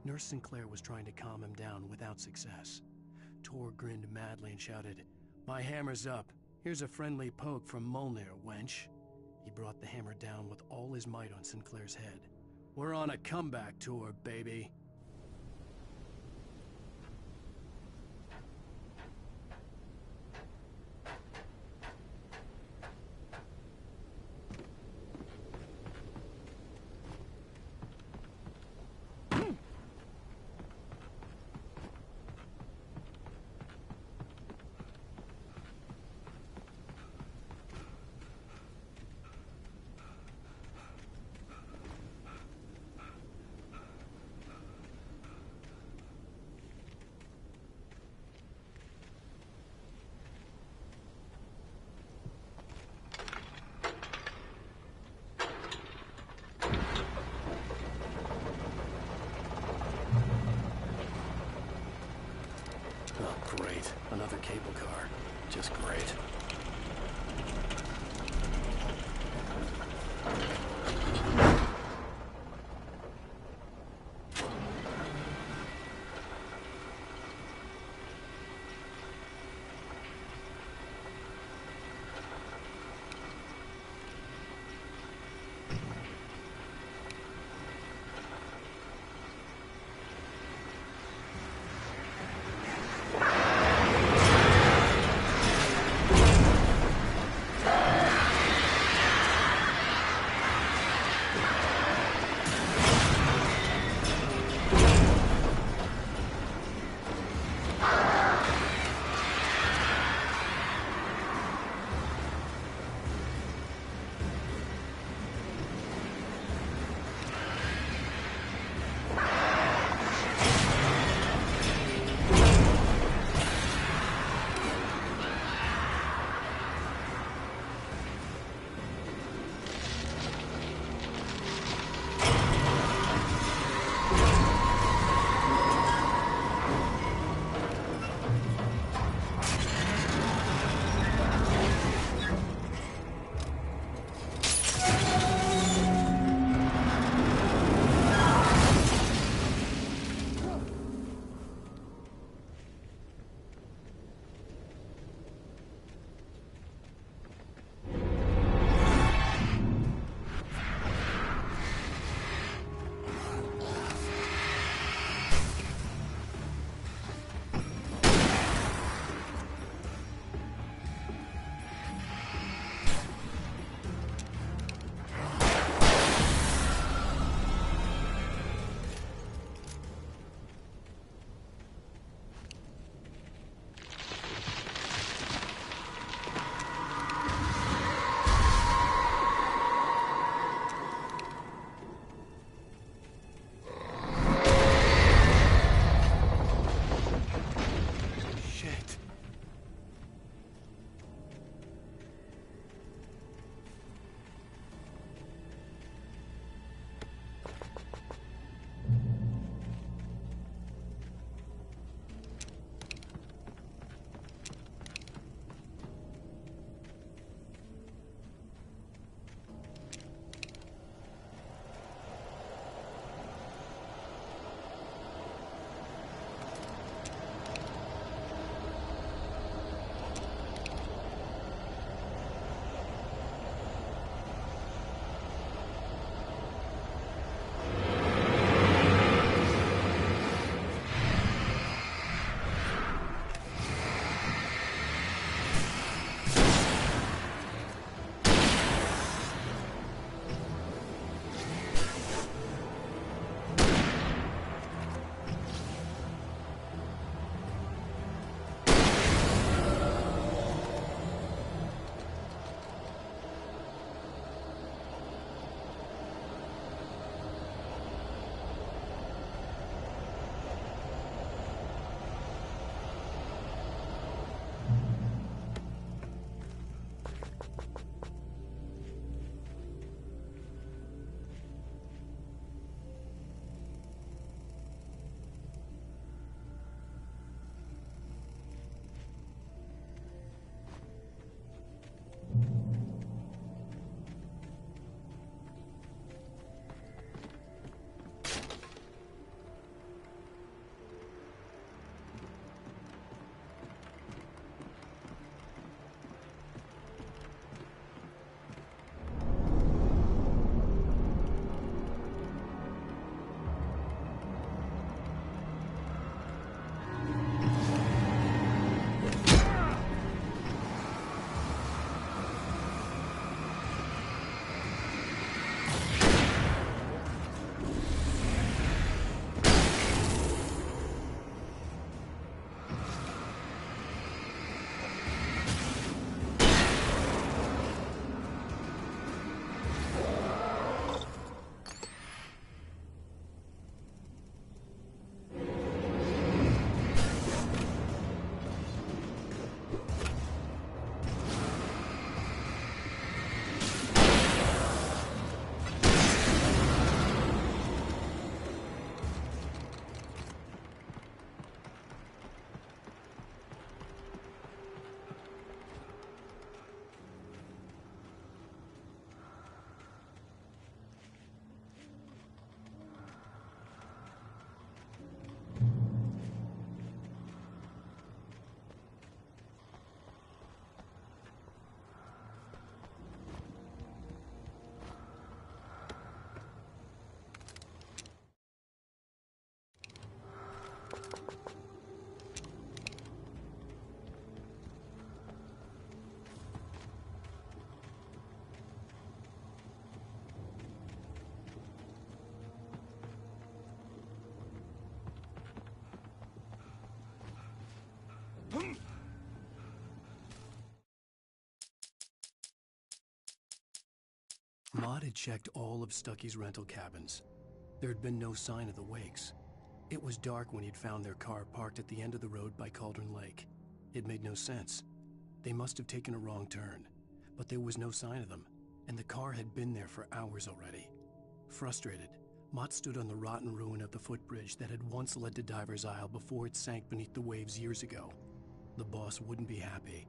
[SPEAKER 1] Nurse Sinclair was trying to calm him down without success. Tor grinned madly and shouted, "My hammer's up. Here's a friendly poke from Molnir, wench." He brought the hammer down with all his might on Sinclair's head. "We're on a comeback tour, baby." Oh, great. Another cable car. Just great. Maud had checked all of Stucky's rental cabins. There had been no sign of the Wakes. It was dark when he'd found their car parked at the end of the road by Cauldron Lake. It made no sense. They must have taken a wrong turn, but there was no sign of them, and the car had been there for hours already. Frustrated, Mott stood on the rotten ruin of the footbridge that had once led to Diver's Isle before it sank beneath the waves years ago. The boss wouldn't be happy.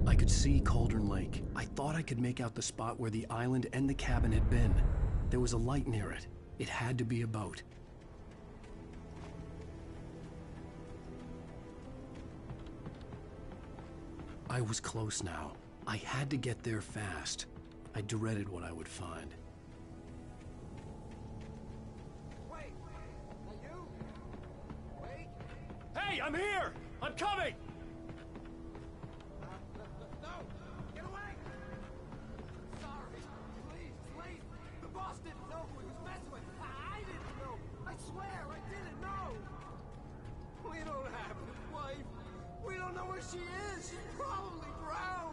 [SPEAKER 1] I could see Cauldron Lake. I thought I could make out the spot where the island and the cabin had been. There was a light near it. It had to be a boat. I was close now. I had to get there fast. I dreaded what I would find.
[SPEAKER 7] Wait! Are you? Wait!
[SPEAKER 17] Hey, I'm here! I'm coming!
[SPEAKER 7] No! Get away! Sorry. Please, it's late. The boss didn't know who he was messing with. I didn't know. I swear, I didn't know. We don't have his wife. We don't know where she is. She's probably drowned.